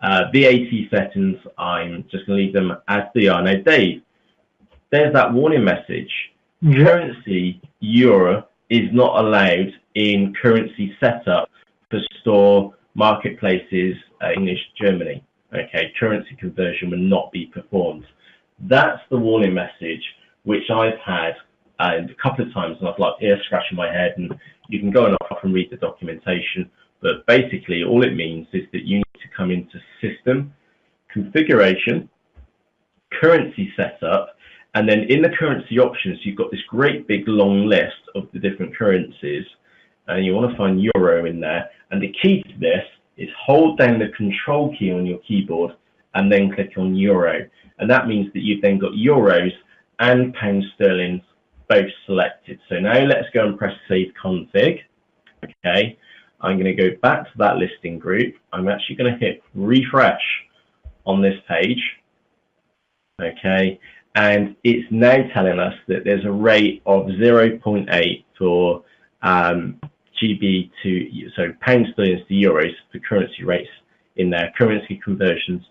VAT settings, I'm just going to leave them as they are. Now, Dave, there's that warning message. Currency euro is not allowed in currency setup for store, marketplaces, English, Germany. Okay, currency conversion will not be performed. That's the warning message which I've had a couple of times, and I've like ear scratching my head, and you can go and off and read the documentation. But basically, all it means is that you need to come into System, Configuration, Currency Setup, and then in the currency options, you've got this great big long list of the different currencies, and you want to find Euro in there. And the key to this is hold down the Control key on your keyboard and then click on Euro. And that means that you've then got Euros and pound sterling both selected. So now let's go and press Save Config. Okay, I'm going to go back to that listing group. I'm actually going to hit refresh on this page. Okay, and it's now telling us that there's a rate of 0.8 for GB to, so pound sterling to euros for currency rates in there. Currency conversions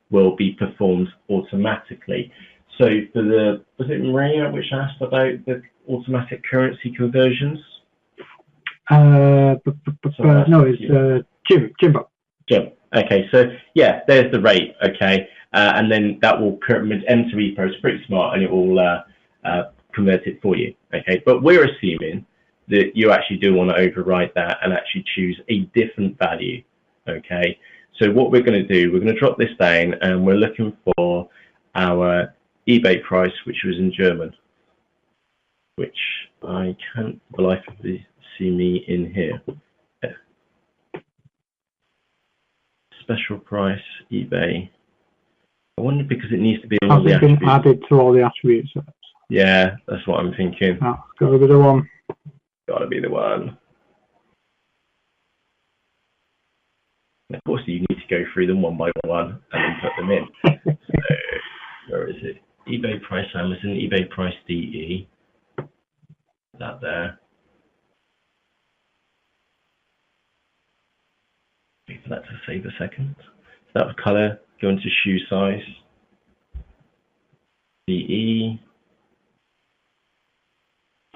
will be performed automatically. So for the, was it Maria which asked about the automatic currency conversions? No, it's Jimbo. Jim. Okay, so yeah, there's the rate. Okay, and then that will M2EPro is pretty smart, and it will convert it for you. Okay, but we're assuming that you actually do want to override that and actually choose a different value. Okay, so what we're going to do, we're going to drop this down, and we're looking for our eBay price, which was in German, which I can't for the life of me see me in here. Special price eBay. I wonder because it needs to be all the attributes. Been added to all the attributes. Yeah, that's what I'm thinking. That's got to be the one. Got to be the one. And of course, you need to go through them one by one and then put them in. So, where is it? eBay price Amazon, eBay price DE. That there. Wait for that to save a second. So that was color. Go into shoe size. DE.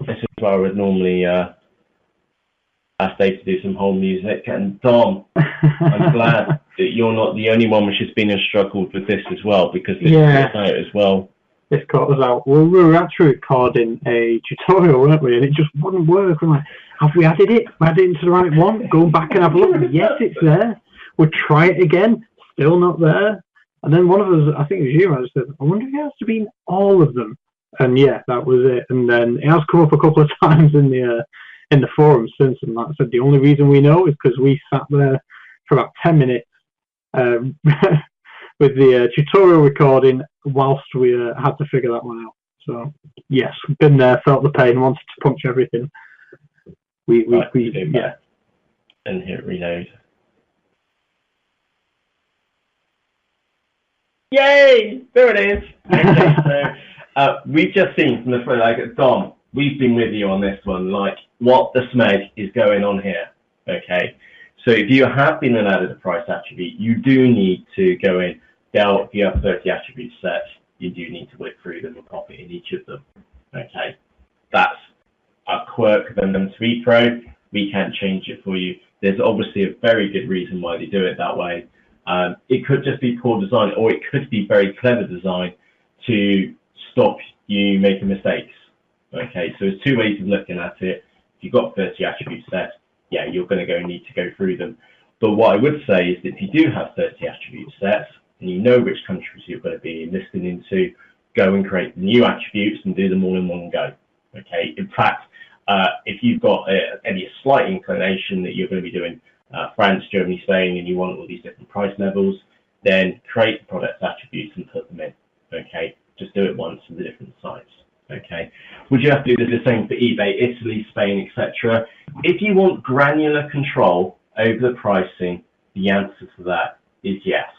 This is where I would normally ask Dave to do some whole music. And Dom, I'm glad that you're not the only one which has been and struggled with this as well, because this caught us out as well. This caught us out. We were actually recording a tutorial, weren't we? And it just wouldn't work. We're like, have we added it? We added it into the right one? Go back and have a look. Yes, it's there. We'll try it again. Still not there. And then one of us, I think it was you, I said, I wonder if it has to be in all of them. And yeah, that was it. And then it has come up a couple of times in the forum since. And like I said, the only reason we know is because we sat there for about 10 minutes with the tutorial recording whilst we had to figure that one out. So yes, been there, felt the pain, wanted to punch everything. Yeah. And hit reload. Yay! There it is. Okay, so we've just seen from the front, like Dom, we've been with you on this one. Like, what the smeg is going on here? Okay. So if you have been and added a price attribute, you do need to go in, if you have 30 attributes set, you do need to work through them and pop it in each of them. Okay, that's a quirk of M2EPro. We can't change it for you. There's obviously a very good reason why they do it that way. It could just be poor design, or it could be very clever design to stop you making mistakes. Okay, so there's two ways of looking at it. If you've got 30 attributes set, yeah, you're going to need to go through them. But what I would say is that if you do have 30 attributes set, and you know which countries you're going to be listing into, go and create the new attributes and do them all in one go. Okay, in fact, if you've got any slight inclination that you're going to be doing France, Germany, Spain, and you want all these different price levels, then create the product attributes and put them in. Okay, just do it once for the different sites. Okay, would you have to do the same for eBay, Italy, Spain, etc.? If you want granular control over the pricing, the answer to that is yes.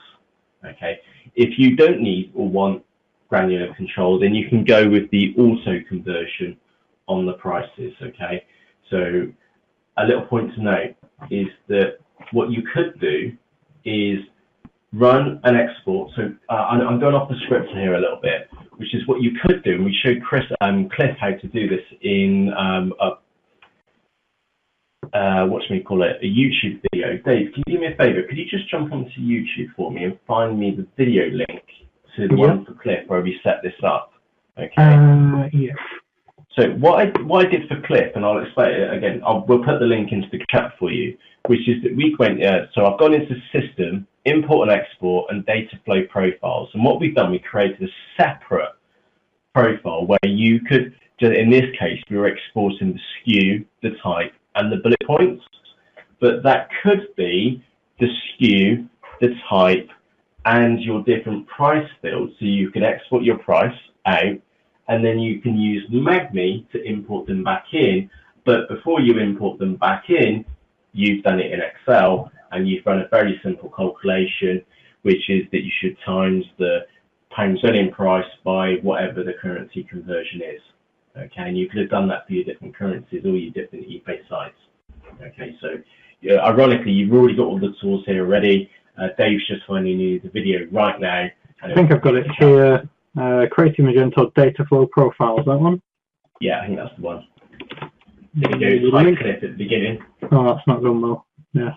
Okay, if you don't need or want granular control, then you can go with the auto conversion on the prices. Okay, so a little point to note is that what you could do is run an export. So I'm going off the script here a little bit, which is what you could do, and we showed Cliff how to do this in a YouTube video. Dave, can you do me a favor? Could you just jump onto YouTube for me and find me the video link to the one for Cliff where we set this up? Okay. Yeah. So what I did for Cliff, and I'll explain it again, we'll put the link into the chat for you, which is that we went, so I've gone into System, Import and Export, and Data Flow Profiles. And what we've done, we created a separate profile where you could, in this case, we were exporting the SKU, the type, and the bullet points. But that could be the SKU, the type, and your different price fields. So you can export your price out, and then you can use Magni to import them back in. But before you import them back in, you've done it in Excel, and you've run a very simple calculation, which is that you should times the pound selling price by whatever the currency conversion is. Okay, and you could have done that for your different currencies or your different eBay sites. Okay, so ironically, you've already got all the tools here already. Dave's just finding you the video right now. I think I've got it here. Creating Magento Data Flow Profiles, that one? Yeah, I think that's the one. There you go, type Cliff at the beginning. Oh, that's not done well. Yeah.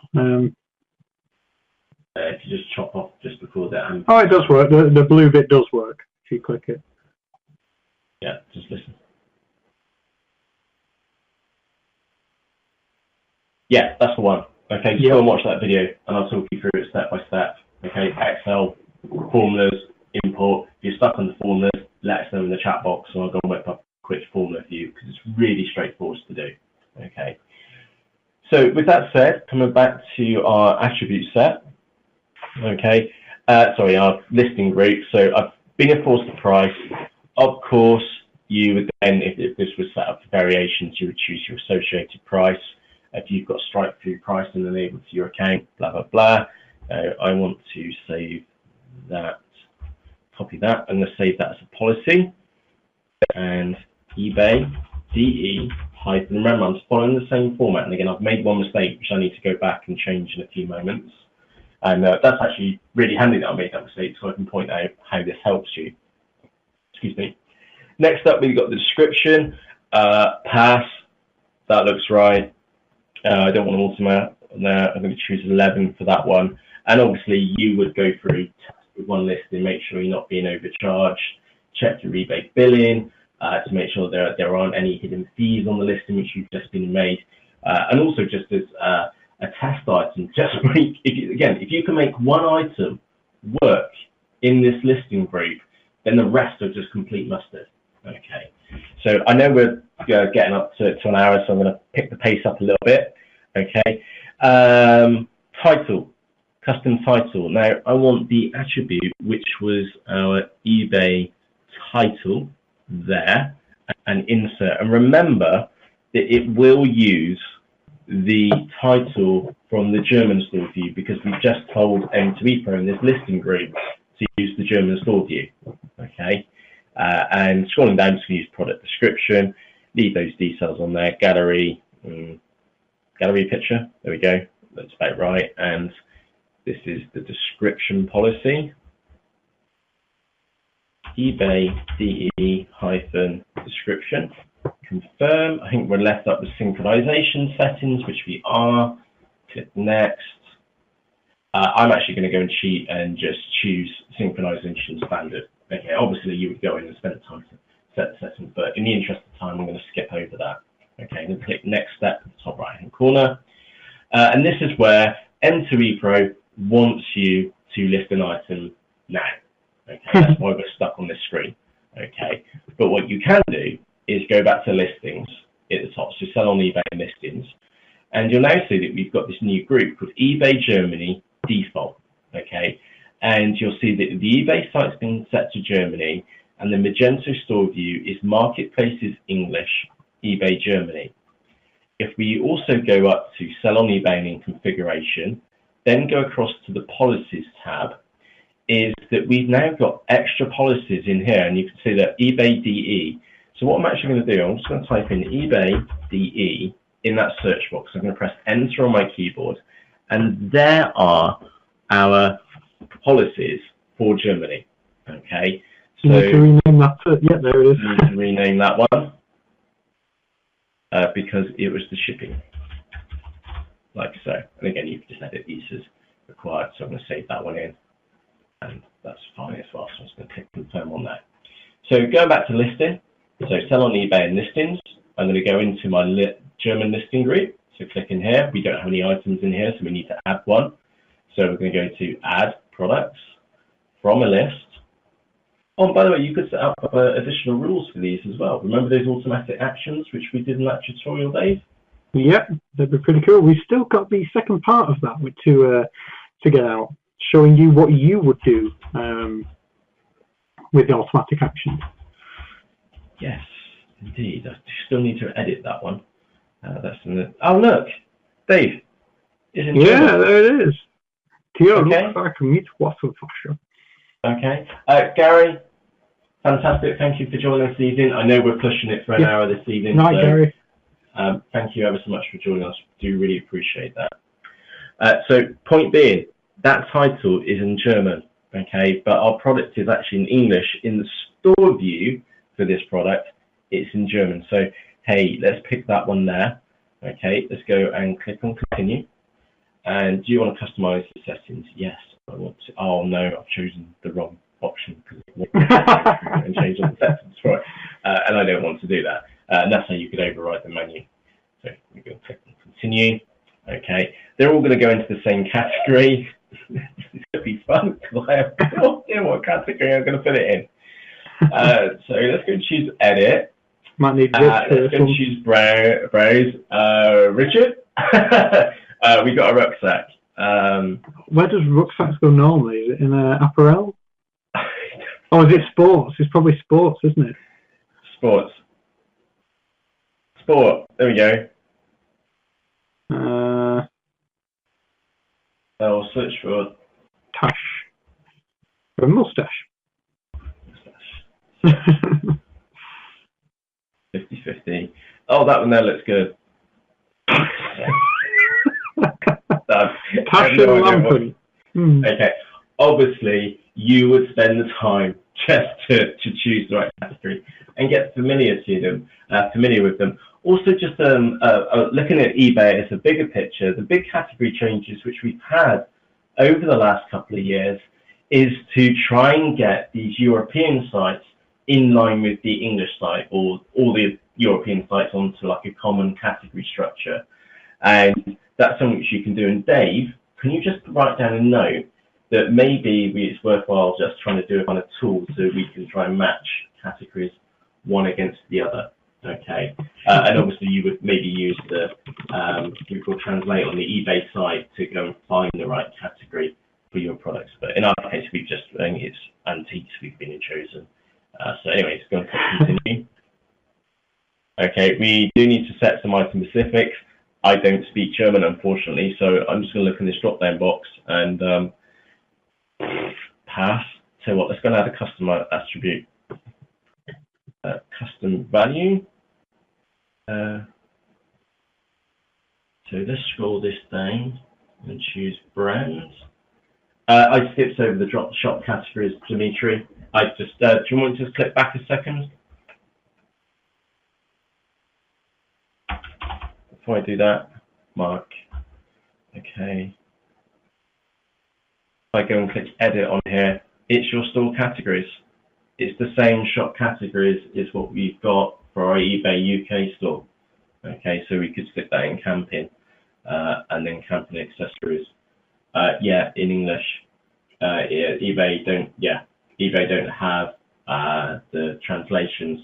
If you just chop off just before that. Oh, it does work. The blue bit does work if you click it. Yeah, just listen. Yeah, that's the one. Okay, just go and watch that video, and I'll talk you through it step by step. Okay, Excel, formulas, import. If you're stuck on the formulas, let us know in the chat box, and I'll go and whip up a quick formula for you, because it's really straightforward to do. Okay. So with that said, coming back to our attribute set. Okay, sorry, our listing group. So I've been enforced the price. Of course, you would then, if this was set up for variations, you would choose your associated price. If you've got strike-through pricing enabled to your account, blah, blah, blah. I want to save that, copy that. I'm going to save that as a policy. And eBay, DE, hyphen. Remember, I'm following the same format. And again, I've made one mistake, which I need to go back and change in a few moments. And that's actually really handy that I made that mistake, so I can point out how this helps you. Excuse me. Next up, we've got the description. Pass. That looks right. I don't want to automate there. I'm going to choose 11 for that one. And obviously, you would go through with one listing, make sure you're not being overcharged. Check your rebate billing to make sure there aren't any hidden fees on the listing which you've just been made. And also, just as a test item, just make, if you can make one item work in this listing group, then the rest are just complete mustard. Okay, so I know we're getting up to an hour, so I'm going to pick the pace up a little bit. Okay, title, custom title. Now I want the attribute which was our eBay title there, and insert. And remember that it will use the title from the German store view, because we've just told M2EPro in this listing group to use the German store view. Okay, and scrolling down to use product description, leave those details on there. Gallery, gallery picture. There we go. That's about right. And this is the description policy. eBay DE hyphen description. Confirm. I think we're left up with synchronization settings, which we are. Click next. I'm actually going to go and cheat and just choose synchronization standard. Okay, obviously you would go in and spend time to set the settings, but in the interest of time, I'm going to skip over that. Okay, I'm going to click next step at the top right hand corner. And this is where M2EPro wants you to list an item now. Okay, that's why we're stuck on this screen. Okay, but what you can do is go back to listings at the top, so sell on eBay listings, and you'll now see that we've got this new group called eBay Germany default. Okay, and you'll see that the eBay site's been set to Germany, and the Magento store view is Marketplaces English, eBay Germany. If we also go up to sell on eBay and in configuration, then go across to the policies tab, is that we've now got extra policies in here, and you can see that eBay DE. So what I'm actually going to do, I'm just going to type in eBay DE in that search box. I'm going to press enter on my keyboard, and there are our policies for Germany. Okay, so you need to rename that. Yeah, there it is. I need to rename that one because it was the shipping, like so. And again, you can just edit these as required. So I'm going to save that one in, and that's fine as well. So I'm just going to click confirm on that. So going back to listing, so sell on eBay and listings. I'm going to go into my German listing group. So click in here. We don't have any items in here, so we need to add one. So we're going to go to add products from a list. Oh, and by the way, you could set up additional rules for these as well. Remember those automatic actions which we did in that tutorial, Dave? Yep, that'd be pretty cool. We've still got the second part of that to get out, showing you what you would do with the automatic actions. Yes, indeed. I still need to edit that one. That's in the... Oh, look, Dave. Yeah, there it is. Tio okay. Looks like a Mietwasserflasche. Okay. Gary, fantastic. Thank you for joining us this evening. I know we're pushing it for an hour this evening. Night, so, Gary. Thank you ever so much for joining us. Do really appreciate that. So, point being, that title is in German, okay, but our product is actually in English. In the store view for this product, it's in German. So, hey, let's pick that one there. Okay, let's go and click on continue. And do you want to customize the settings? Yes, I want to. Oh no, I've chosen the wrong option because and change all the settings for it. And I don't want to do that. And that's how you could override the menu. So we're going to click on continue. Okay, they're all going to go into the same category. This is going to be fun because I have no idea what category I'm going to put it in. So let's go and choose edit. Might need let's go and choose browse. Richard, we got a rucksack. Where does rucksacks go normally? Is it in apparel? Or is it sports? It's probably sports, isn't it? Sports. Sport. There we go. I'll search for tash. Or a mustache. 50-50. Oh, that one there looks good. Okay. Obviously, you would spend the time just to choose the right category and get familiar with them. Also, just looking at eBay as a bigger picture, the big category changes which we've had over the last couple of years is to try and get these European sites in line with the English site, or all the European sites onto like a common category structure. And that's something which you can do. And Dave, can you just write down a note that maybe it's worthwhile just trying to do a kind of tool so we can try and match categories one against the other. Okay, and obviously you would maybe use the Google Translate on the eBay site to go and find the right category for your products. But in our case, we've just, I think it's antiques we've been chosen. So anyway, it's going to continue. Okay, we do need to set some item specifics. I don't speak German, unfortunately, so I'm just going to look in this drop-down box and pass. So what, let's go and add a custom attribute. Custom value. So let's scroll this down and choose brands. I skipped over the drop shop categories, Dimitri. I just, do you want to just click back a second? Before I do that, Mark, okay. If I go and click edit on here, it's your store categories. It's the same shop categories as what we've got for our eBay UK store. Okay, so we could stick that in camping, and then camping accessories. Yeah, in English. Yeah, eBay don't have the translations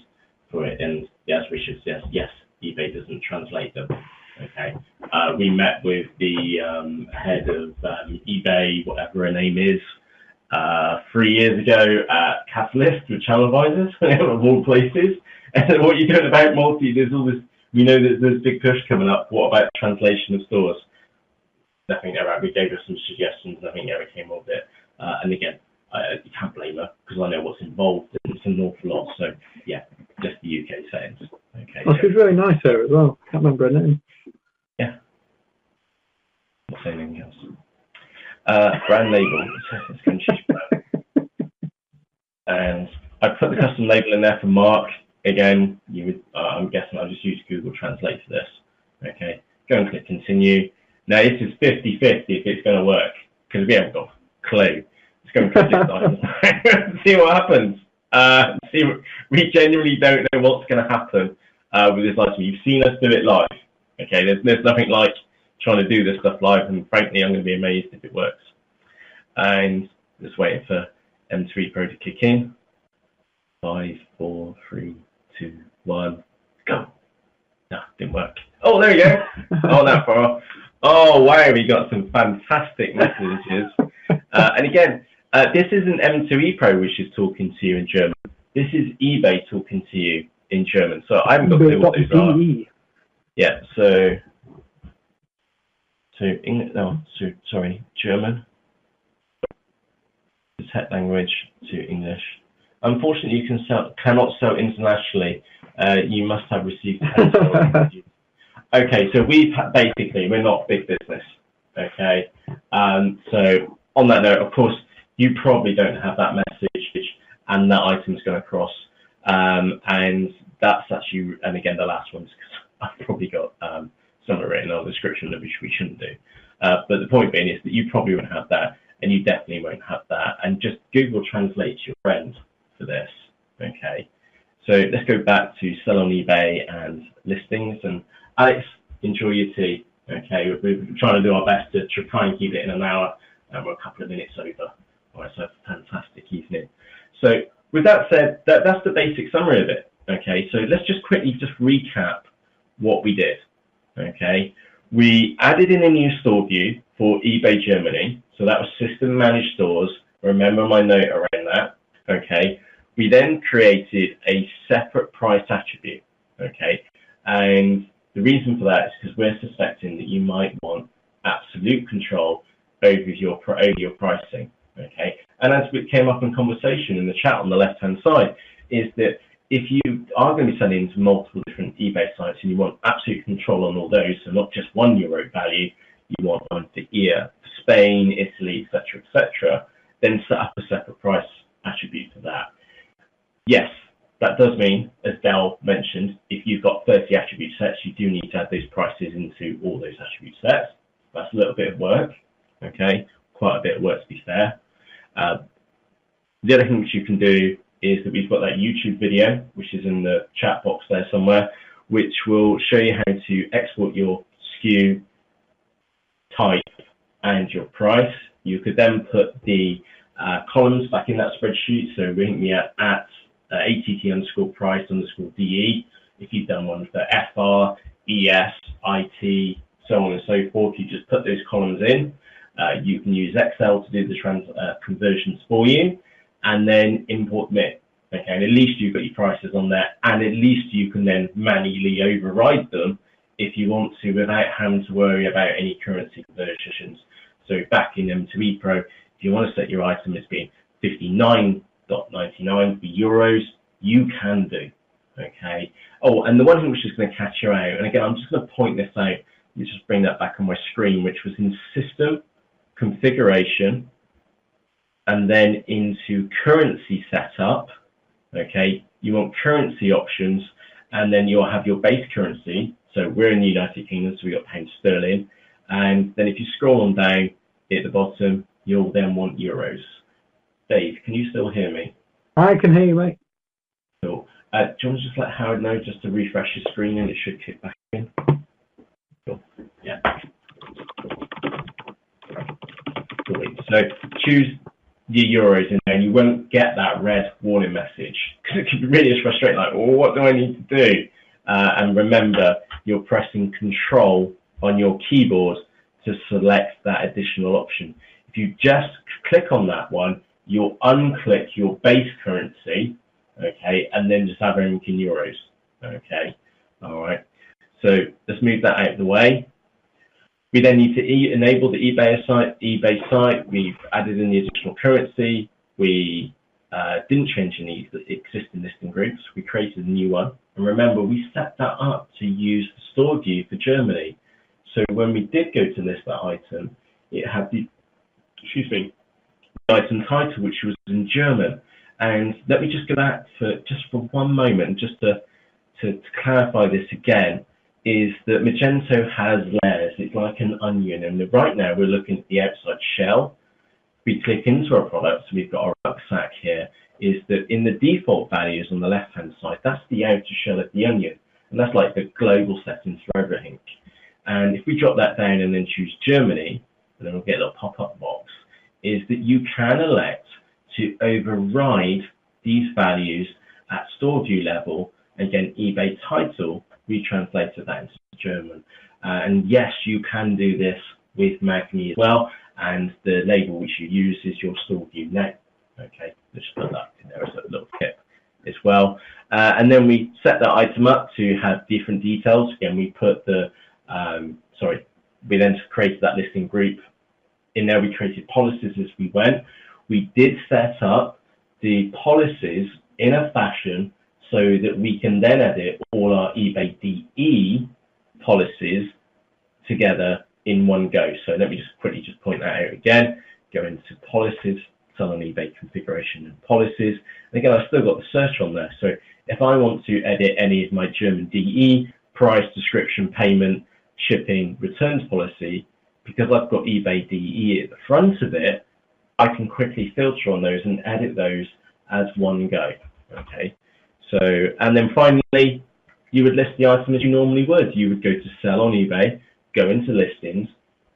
for it, and yes, Richard says yes, eBay doesn't translate them. Okay, we met with the head of eBay, whatever her name is, 3 years ago at Catalyst with Channel Advisors, of all places. And what you're doing about multi? There's all this. We know that there's a big push coming up. What about translation of stores? Nothing there. We gave her some suggestions. Nothing ever came of it. And again, you can't blame her because I know what's involved. It's an awful lot. So yeah, just the UK settings. Okay. Well, she was really nice there as well. Can't remember her name. Yeah. Not saying anything else. Brand label. It's going to choose brand. And I put the custom label in there for Mark. Again, you would. I'm guessing I'll just use Google Translate for this. Okay. Go and click continue. Now this is 50-50 if it's going to work because we haven't got a clue. Let's go and click this item. See what happens. We genuinely don't know what's going to happen with this item. You've seen us do it live. Okay, there's nothing like trying to do this stuff live, and frankly, I'm going to be amazed if it works. And just waiting for M2EPro to kick in. 5, 4, 3, 2, 1, go. No, didn't work. Oh, there you go. Oh, that far. Oh, wow, we got some fantastic messages. And again, this isn't M2EPro which is talking to you in German. This is eBay talking to you in German. So I haven't got to what those are. Yeah, so sorry, German. The tech language to English. Unfortunately, you cannot sell internationally. You must have received. Okay, so we're not big business. Okay, so on that note, of course, you probably don't have that message and that item's going across, and that's actually, and again, the last one's because I've probably got something written on the description which we shouldn't do. But the point being is that you probably won't have that, and you definitely won't have that, and just Google Translate your friend for this. Okay, so let's go back to sell on eBay and listings. And Alex, enjoy your tea. Okay, we're trying to do our best to try and keep it in an hour, and we're a couple of minutes over. All right, so a fantastic evening. So with that said, that's the basic summary of it. Okay, so let's just quickly recap what we did. Okay, we added in a new store view for eBay Germany. So that was system managed stores. Remember my note around that. Okay, we then created a separate price attribute. Okay, and the reason for that is because we're suspecting that you might want absolute control over your pricing. Okay, and as it came up in conversation in the chat on the left-hand side, is that if you are going to be selling to multiple different eBay sites and you want absolute control on all those, so not just one euro value, you want one for EA, for Spain, Italy, etc., then set up a separate price attribute for that. Yes, that does mean, as Dell mentioned, if you've got 30 attribute sets, you do need to add those prices into all those attribute sets. That's a little bit of work, okay? Quite a bit of work, to be fair. The other thing which you can do is that we've got that YouTube video, which is in the chat box there somewhere, which will show you how to export your SKU type and your price. You could then put the columns back in that spreadsheet. So we at ATT_price_DE. If you've done one for FR, ES, IT, so on and so forth, you just put those columns in. You can use Excel to do the conversions for you, and then import them in. Okay, and at least you've got your prices on there, and at least you can then manually override them if you want to, without having to worry about any currency conversions. So back in M2EPro, if you want to set your item as being 59.99 for euros, you can do. Okay. Oh, and the one thing which is going to catch you out, and again, I'm just going to point this out. Let me just bring that back on my screen, which was in system configuration, and then into currency setup, okay, you want currency options, and then you'll have your base currency. So we're in the United Kingdom, so we've got pound sterling. And then if you scroll on down at the bottom, you'll then want euros. Dave, can you still hear me? I can hear you, mate. Cool. Do you want to just let Howard know just to refresh your screen and it should kick back in? Cool. Yeah. Cool. So choose your euros in there and you won't get that red warning message because it can be really frustrating, like, well, what do I need to do? And remember, you're pressing Control on your keyboard to select that additional option. If you just click on that one, you'll unclick your base currency, okay, and then just have everything in euros, okay, all right. So let's move that out of the way. We then need to enable the eBay site. We've added in the additional currency. We didn't change any existing listing groups. We created a new one. And remember, we set that up to use the store view for Germany. So when we did go to list that item, it had the, item title, which was in German. And let me just go back for one moment, just to clarify this again, is that Magento has layers. It's like an onion. And right now we're looking at the outside shell. We click into our products, we've got our rucksack here, is that in the default values on the left-hand side, that's the outer shell of the onion. And that's like the global settings for everything. And if we drop that down and then choose Germany, and then we'll get a little pop-up box, is that you can elect to override these values at store view level. Again, eBay title, we translated that into German. And yes, you can do this with Magni as well. And the label which you use is your store view name. Okay, let's put that in there as a little tip as well. And then we set that item up to have different details. Again, we put the, we then created that listing group. In there, we created policies as we went. We did set up the policies in a fashion so that we can then edit all our eBay DE policies together in one go. So let me just quickly point that out again. Go into policies, sell on eBay configuration and policies. And again, I've still got the search on there. So if I want to edit any of my German DE, price, description, payment, shipping, returns policy, because I've got eBay DE at the front of it, I can quickly filter on those and edit those as one go. Okay. So, and then finally, you would list the item as you normally would. You would go to sell on eBay, go into listings.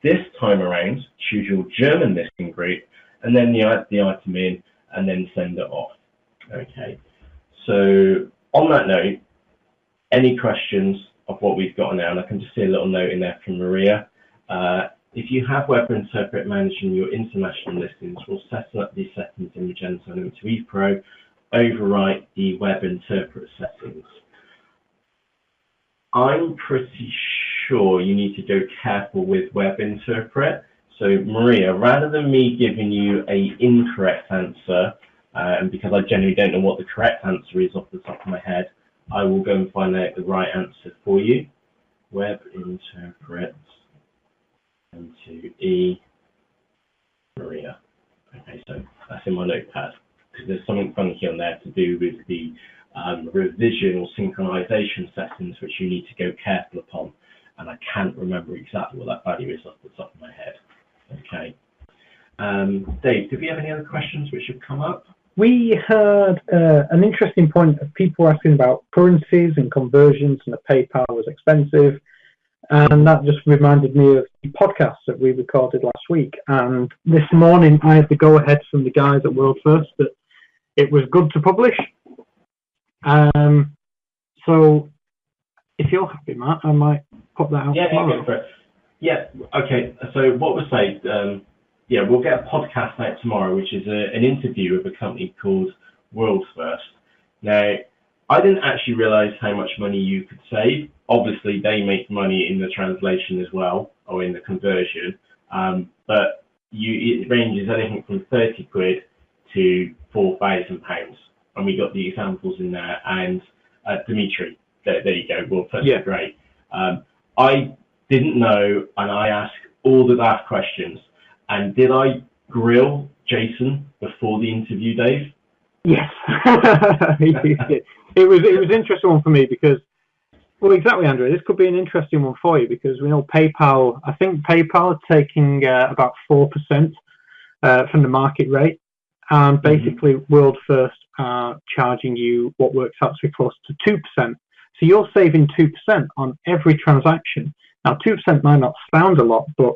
This time around, choose your German listing group, and then you add the item in, and then send it off. Okay. So on that note, any questions of what we've got now? And I can just see a little note in there from Maria. If you have WebInterpret managing your international listings, we'll set up these settings in Magento M2EPro, overwrite the WebInterpret settings. I'm pretty sure you need to go careful with WebInterpret. So Maria, rather than me giving you an incorrect answer, and because I generally don't know what the correct answer is off the top of my head, I will go and find out the right answer for you. WebInterpret M2E Maria. Okay, so that's in my notepad because there's something funky on there to do with the revision or synchronization settings which you need to go careful upon, and I can't remember exactly what that value is off the top of my head. Okay. Dave, did we have any other questions which have come up? We had an interesting point of people asking about currencies and conversions, and that PayPal was expensive. And that just reminded me of the podcast that we recorded last week. And this morning I had the go-ahead from the guys at World First that it was good to publish. So if you're happy, Matt, I might put that out tomorrow. Go for it. Yeah, okay. So what we'll say, we'll get a podcast out tomorrow, which is an interview with a company called World First. Now, I didn't actually realize how much money you could save. Obviously, they make money in the translation as well, or in the conversion. But it ranges anything from 30 quid to £4,000. And we got the examples in there. And Dimitri, there you go. Well, first, great. I didn't know, and I asked all the daft questions. And did I grill Jason before the interview, Dave? Yes. It was an interesting one for me because, well, exactly, Andrew. This could be an interesting one for you because we know PayPal. I think PayPal is taking about 4% from the market rate, and basically World First are charging you what works out to be close to 2%. So you're saving 2% on every transaction. Now, 2% might not sound a lot, but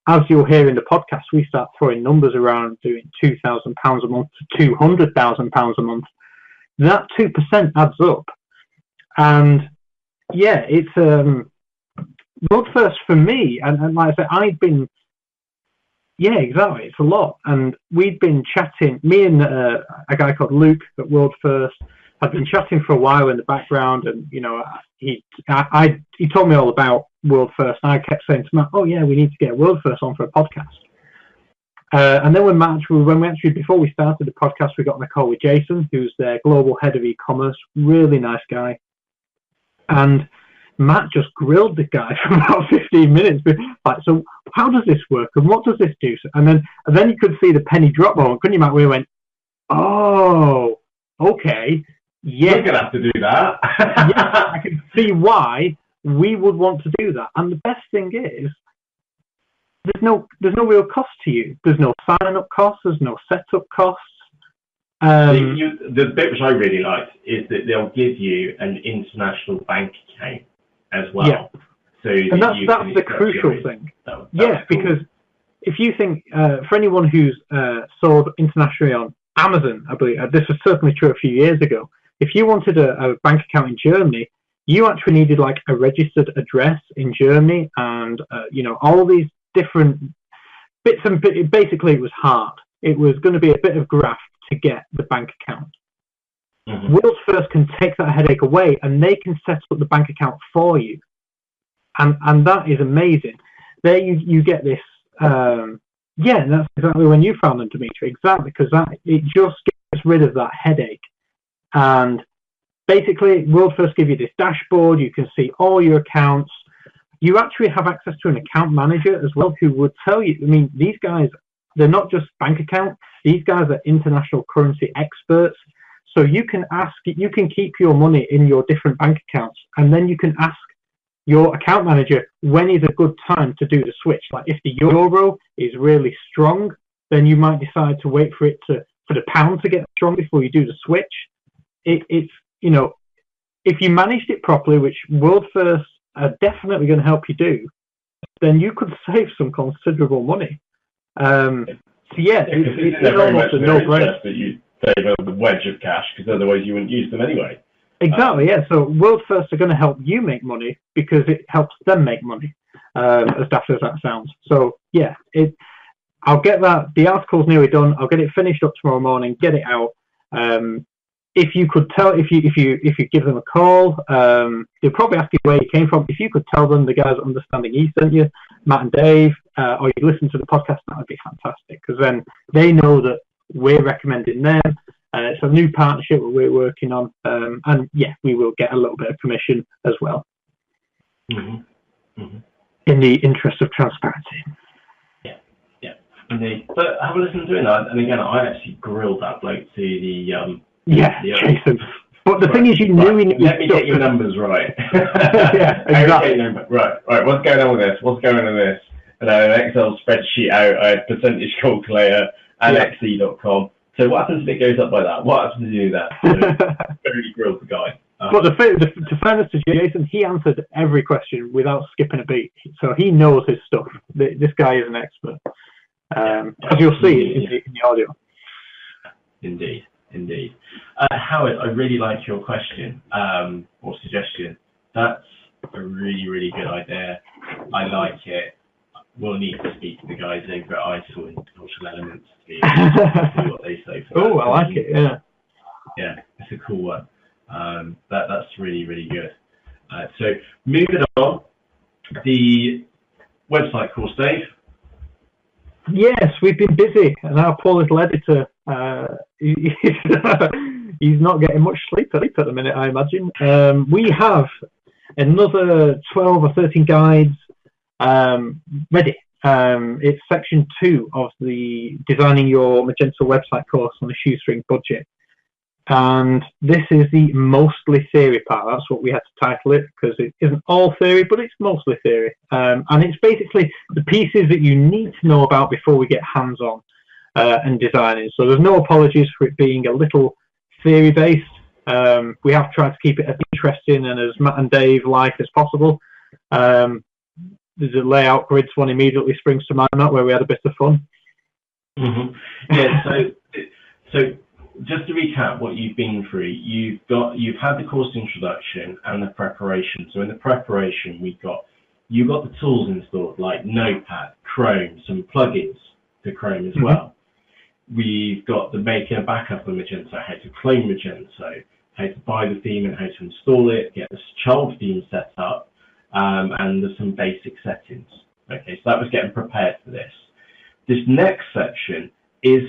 as you'll hear in the podcast, we start throwing numbers around, doing £2,000 a month to £200,000 a month. That 2% adds up, and yeah, it's World First for me. And like I said, yeah, exactly, it's a lot. And we'd been chatting. Me and a guy called Luke at World First had been chatting for a while in the background, and he told me all about World First, and I kept saying to Matt, "Oh yeah, we need to get World First on for a podcast." And then before we started the podcast, we got on a call with Jason, who's their global head of e-commerce, really nice guy. And Matt just grilled the guy for about 15 minutes. Like, so how does this work? And what does this do? And then you could see the penny drop moment, couldn't you, Matt? We went, oh, okay. Yeah. We're going to have to do that. Yeah, I can see why we would want to do that. And the best thing is, there's no real cost to you. There's no sign-up costs. There's no setup costs. The bit which I really liked is that they'll give you an international bank account as well. Yeah. So that's the crucial thing. Cool. Because if you think, for anyone who's sold internationally on Amazon, I believe this was certainly true a few years ago. If you wanted a bank account in Germany, you actually needed like a registered address in Germany, and all these different bits and bits. Basically, it was hard. It was going to be a bit of graft to get the bank account. Mm-hmm. World First can take that headache away, and they can set up the bank account for you, and that is amazing. There you get this. And that's exactly when you found them, Dimitri. Exactly, because it just gets rid of that headache. And basically, World First give you this dashboard. You can see all your accounts. You actually have access to an account manager as well, who would tell you. I mean, these guys, they're not just bank accounts. These guys are international currency experts. So you can keep your money in your different bank accounts, and then you can ask your account manager when is a good time to do the switch. Like if the euro is really strong, then you might decide to wait for the pound to get strong before you do the switch. It's if you managed it properly, which World First are definitely going to help you do, then you could save some considerable money. So yeah, it's almost a no-brainer. That you save a wedge of cash, because otherwise you wouldn't use them anyway. Exactly, yeah. So World First are going to help you make money because it helps them make money, as daft as that sounds. So yeah, I'll get that. The article's nearly done. I'll get it finished up tomorrow morning. Get it out. If you could tell, if you give them a call, they'll probably ask you where you came from. If you could tell them the guys at Understanding E sent you, Matt and Dave, or you listen to the podcast, that would be fantastic, because then they know that we're recommending them. It's a new partnership that we're working on, and yeah, we will get a little bit of commission as well. Mm-hmm. Mm-hmm. In the interest of transparency. Yeah, indeed. But have a listen to doing that, and again, I actually grilled that bloke to the Jason. But the thing is, you knew he let me get your numbers right. Yeah, exactly. Right. What's going on with this? What's going on with this? And I had an Excel spreadsheet out. I had percentage calculator and XE.com. So what happens if it goes up by that? What happens if you do that? So very grilled the guy. But to fairness to Jason, he answered every question without skipping a beat. So he knows his stuff. This guy is an expert. As you'll see in the audio. Indeed. Howard, I really like your question or suggestion. That's a really, really good idea. I like it. We'll need to speak to the guys over at ISIL and Cultural Elements to see what they say. Oh, I like it, yeah. Yeah, it's a cool one. That's really, really good. So moving on, the website course, Dave. Yes, we've been busy, and our poor little editor, he's not getting much sleep at the minute, I imagine. We have another 12 or 13 guides ready It's section 2 of the Designing Your Magento Website course on a shoestring budget. And this is the mostly theory part. That's what we had to title it, because it isn't all theory, but it's mostly theory. And it's basically the pieces that you need to know about before we get hands-on and designing. So there's no apologies for it being a little theory-based. We have tried to keep it as interesting and as Matt and Dave like as possible. There's a layout grids one immediately springs to mind, Matt, where we had a bit of fun. Mm-hmm. Yeah, so just to recap what you've been through, you've had the course introduction and the preparation. So in the preparation, you got the tools installed like Notepad, Chrome, some plugins to Chrome as well. We've got the making a backup of Magento, how to clone Magento, how to buy the theme and how to install it, get the child theme set up, and there's some basic settings. Okay, so that was getting prepared for this. This next section is,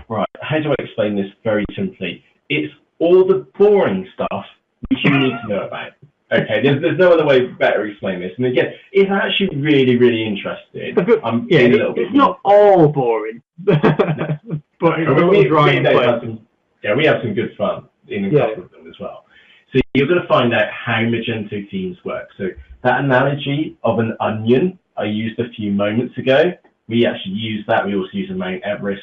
right, how do I explain this very simply? It's all the boring stuff which you need to know about. Okay, there's no other way better to explain this. And again, it's actually really, really interesting. It's not all boring, but it's a little dry and play. We have some good fun in a couple of them as well. So you're going to find out how Magento themes work. So that analogy of an onion I used a few moments ago, we actually use that. We also use a Mount Everest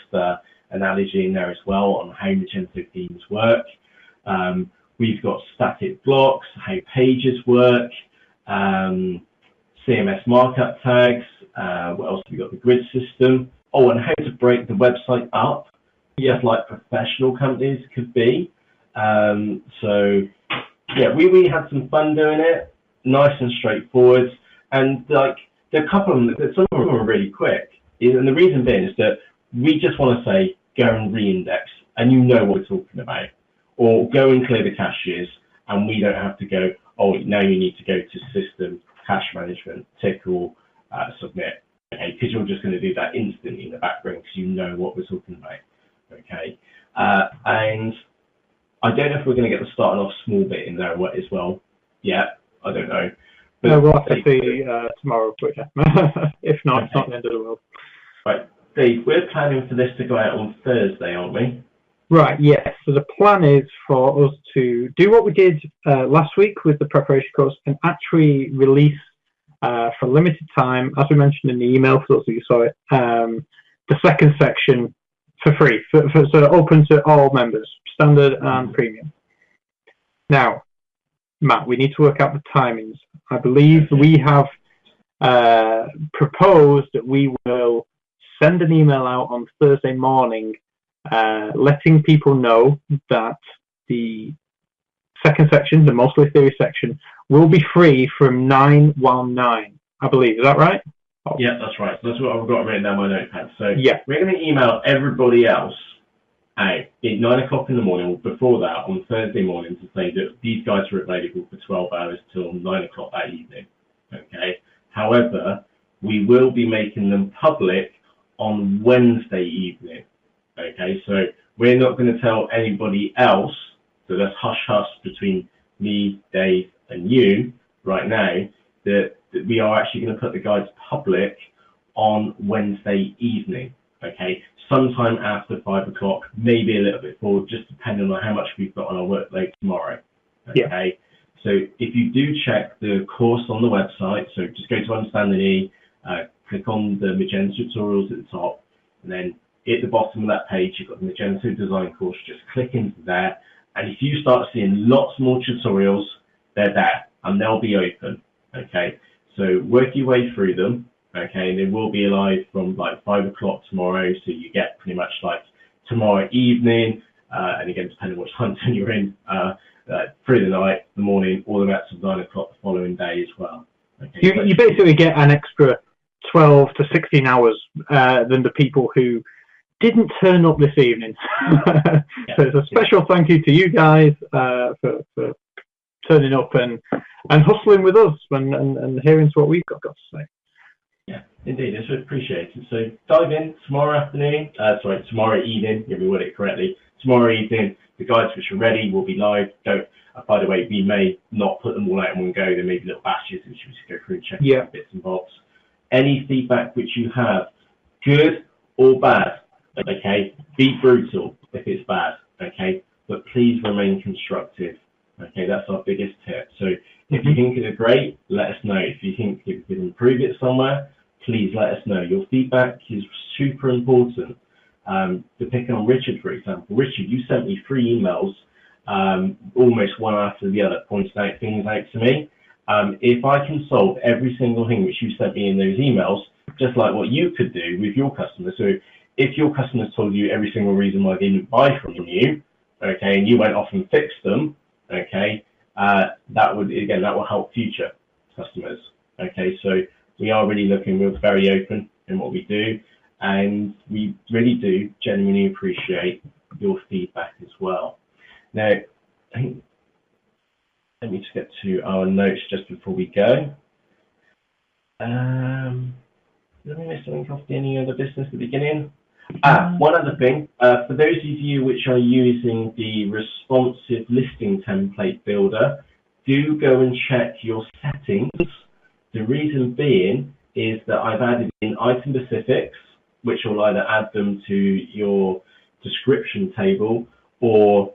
analogy in there as well on how Magento themes work. We've got static blocks, how pages work, CMS markup tags. What else have we got? The grid system. Oh, and how to break the website up, just like professional companies could be. So yeah, we had some fun doing it. Nice and straightforward. And like there are a couple of them, some of them are really quick. And the reason being is that we just want to say go and re-index, and you know what we're talking about. Or go and clear the caches, and we don't have to go, oh, now you need to go to system, cache management, tick or submit, okay? Because you're just going to do that instantly in the background because you know what we're talking about, okay? And I don't know if we're going to get the starting off small bit in there as well. Yeah, I don't know. But we'll have to see tomorrow, but yeah. If not, it's not the end of the world. Right, Dave, we're planning for this to go out on Thursday, aren't we? Right, yes. So the plan is for us to do what we did last week with the preparation course and actually release for limited time, as we mentioned in the email for those of you who saw it, the second section for free, so open to all members, standard and premium. Now, Matt, we need to work out the timings. I believe we have proposed that we will send an email out on Thursday morning letting people know that the second section, the mostly theory section, will be free from 9/9, I believe. Is that right? Oh. Yeah, that's right. That's what I've got written down my notepad. So yeah, we're going to email everybody else out at 9 o'clock in the morning, or before that, on Thursday morning, to say that these guys are available for 12 hours till 9 o'clock that evening. Okay. However, we will be making them public on Wednesday evening. Okay, so we're not going to tell anybody else, so that's hush-hush between me, Dave, and you right now, that we are actually going to put the guides public on Wednesday evening, okay? Sometime after 5 o'clock, maybe a little bit forward, just depending on how much we've got on our workload tomorrow, okay? Yeah. So if you do check the course on the website, so just go to Understand the E, click on the Magento tutorials at the top, and then at the bottom of that page, you've got the Magento design course. Just click into there, and if you start seeing lots more tutorials, they're there, and they'll be open, okay? So work your way through them, okay? And they will be live from like 5 o'clock tomorrow, so you get pretty much like tomorrow evening, and again, depending on what time zone you're in, through the night, the morning, all the way up to 9 o'clock the following day as well. Okay? You basically get an extra 12 to 16 hours than the people who didn't turn up this evening. Yeah. So it's a special thank you to you guys for turning up and hustling with us and hearing what we've got to say. Yeah, indeed, it's appreciated. So dive in tomorrow evening, if we word it correctly. Tomorrow evening, the guides which are ready will be live. By the way, we may not put them all out in one go. There may be little batches which we should go through and check bits and bobs. any feedback which you have, good or bad, okay? Be brutal if it's bad, okay? But please remain constructive, okay? That's our biggest tip. So if you think it's great, let us know. If you think you could improve it somewhere, please let us know. Your feedback is super important. To pick on Richard, for example. Richard, you sent me 3 emails, almost one after the other, pointing out things out to me. If I can solve every single thing which you sent me in those emails, just like what you could do with your customers. So if your customers told you every single reason why they didn't buy from you, okay, and you went off and fixed them, okay, that will help future customers. Okay, so we are really looking, we're very open in what we do, and we really do genuinely appreciate your feedback as well. Now, I think, let me just get to our notes just before we go. Did I miss something off any other business at the beginning? One other thing, for those of you which are using the responsive listing template builder, do go and check your settings. The reason being is that I've added in item specifics, which will either add them to your description table or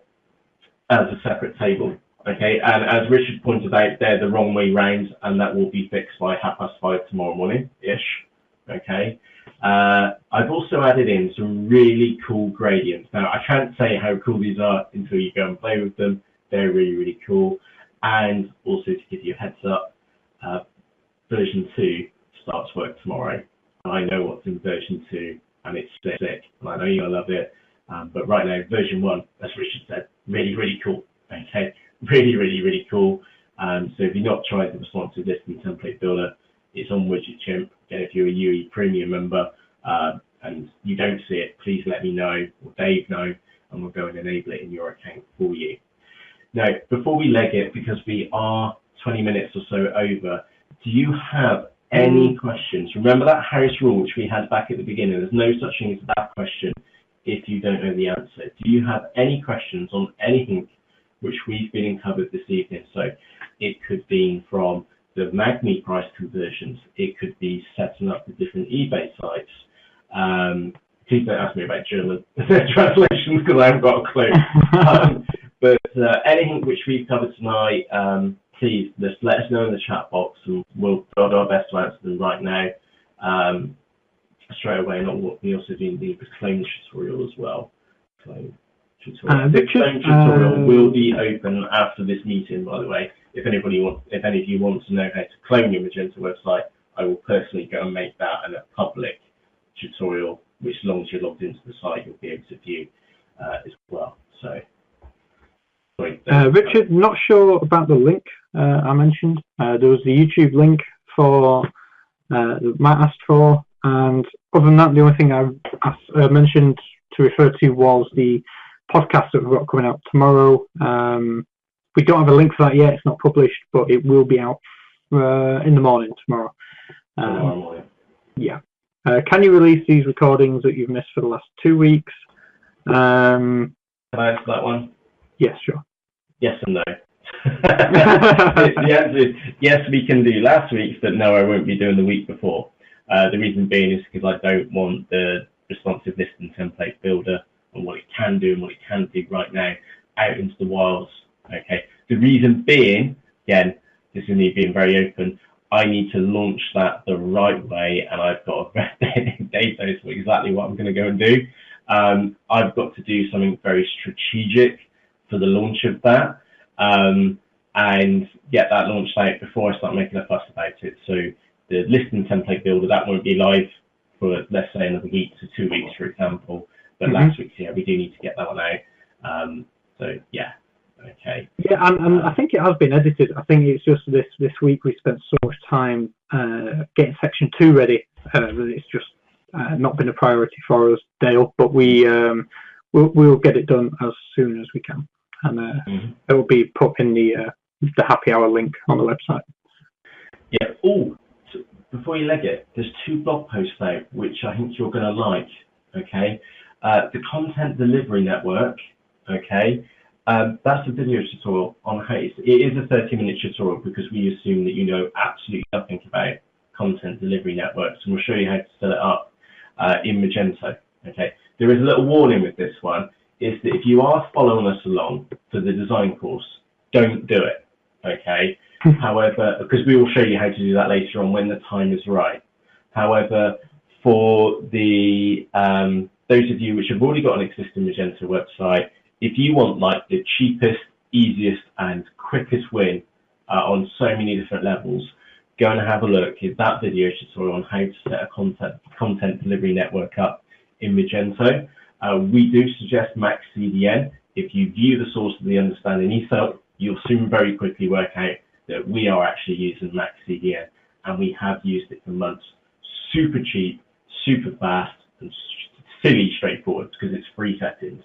as a separate table. Okay, and as Richard pointed out, they're the wrong way round, and that will be fixed by 5:30 tomorrow morning-ish. Okay, I've also added in some really cool gradients. Now, I can't say how cool these are until you go and play with them. They're really, really cool. And also to give you a heads up, version 2 starts work tomorrow. I know what's in version 2, and it's sick, and I know you'll love it. But right now, version 1, as Richard said, really, really cool. Okay, really, really, really cool. So if you've not tried the responsive listing template builder, it's on WidgetChimp. Again, if you're a UE Premium member and you don't see it, please let me know or Dave know, and we'll go and enable it in your account for you. Now, before we leg it, because we are 20 minutes or so over, do you have any questions? Remember that house rule which we had back at the beginning? There's no such thing as a bad question if you don't know the answer. Do you have any questions on anything which we've been covered this evening? So it could be from the Magni price conversions, it could be setting up the different eBay sites. Please don't ask me about German translations because I haven't got a clue. But anything which we've covered tonight, please just let us know in the chat box, and we'll do our best to answer them right now straight away. And what we also do the clone tutorial as well. The clone tutorial will be open after this meeting, by the way. If any of you want to know how to clone your Magento website, I will personally go and make that a public tutorial, which as long as you're logged into the site, you'll be able to view as well. So, sorry, Richard, not sure about the link I mentioned. There was the YouTube link for that Matt asked for, and other than that, the only thing I mentioned to refer to was the podcast that we've got coming out tomorrow. We don't have a link for that yet, it's not published, but it will be out in the morning tomorrow. Tomorrow morning. Yeah. Can you release these recordings that you've missed for the last 2 weeks? Can I answer that one? Yes, sure. Yes and no. The answer is yes, we can do last week's, but no, I won't be doing the week before. The reason being is because I don't want the responsive listing template builder and what it can do and what it can do right now out into the wilds. Okay. The reason being, again, this is me being very open, I need to launch that the right way, and I've got a Dave knows exactly what I'm going to go and do. I've got to do something very strategic for the launch of that, and get that launched out before I start making a fuss about it. So the listing template builder, that won't be live for, let's say, another week to 2 weeks, for example. But last week's, yeah, we do need to get that one out. So yeah. Okay. Yeah, and I think it has been edited. I think it's just this week we spent so much time getting section 2 ready that it's just not been a priority for us, Dale. But we'll get it done as soon as we can, and it will be put in the HappyHour link on the website. Yeah. Oh, so before you leg it, there's 2 blog posts out which I think you're going to like. Okay. The Content Delivery Network. Okay. That's a video tutorial on how it is a 30-minute tutorial because we assume that you know absolutely nothing about content delivery networks, and we'll show you how to set it up in Magento. Okay, there is a little warning with this one, is that if you are following us along for the design course, don't do it. Okay, however, because we will show you how to do that later on when the time is right. However, for the those of you which have already got an existing Magento website, if you want like the cheapest, easiest and quickest win on so many different levels, go and have a look at that video tutorial on how to set a content delivery network up in Magento. We do suggest Max CDN. If you view the source of the understanding ESOP, you'll soon very quickly work out that we are actually using Max CDN, and we have used it for months. Super cheap, super fast, and silly straightforward because it's free settings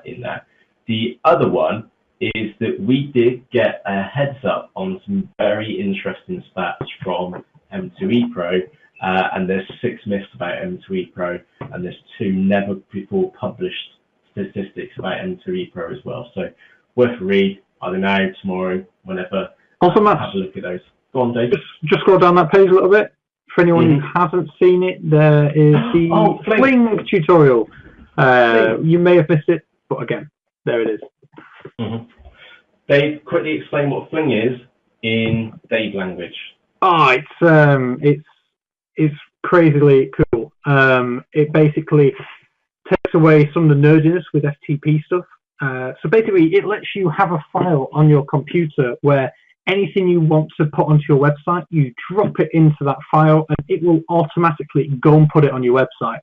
in that. The other one is that we did get a heads up on some very interesting stats from M2EPro, and there's 6 myths about M2EPro, and there's 2 never before published statistics about M2EPro as well. So worth a read, either now, tomorrow, whenever. Also, Matt, have a look at those. Go on, Dave. Just scroll down that page a little bit. For anyone who hasn't seen it, there is the Fling tutorial. You may have missed it, but again, there it is. Dave, quickly explain what Fling is in Dave language. Oh, it's crazily cool. It basically takes away some of the nerdiness with FTP stuff. So basically, it lets you have a file on your computer where anything you want to put onto your website, you drop it into that file and it will automatically go and put it on your website.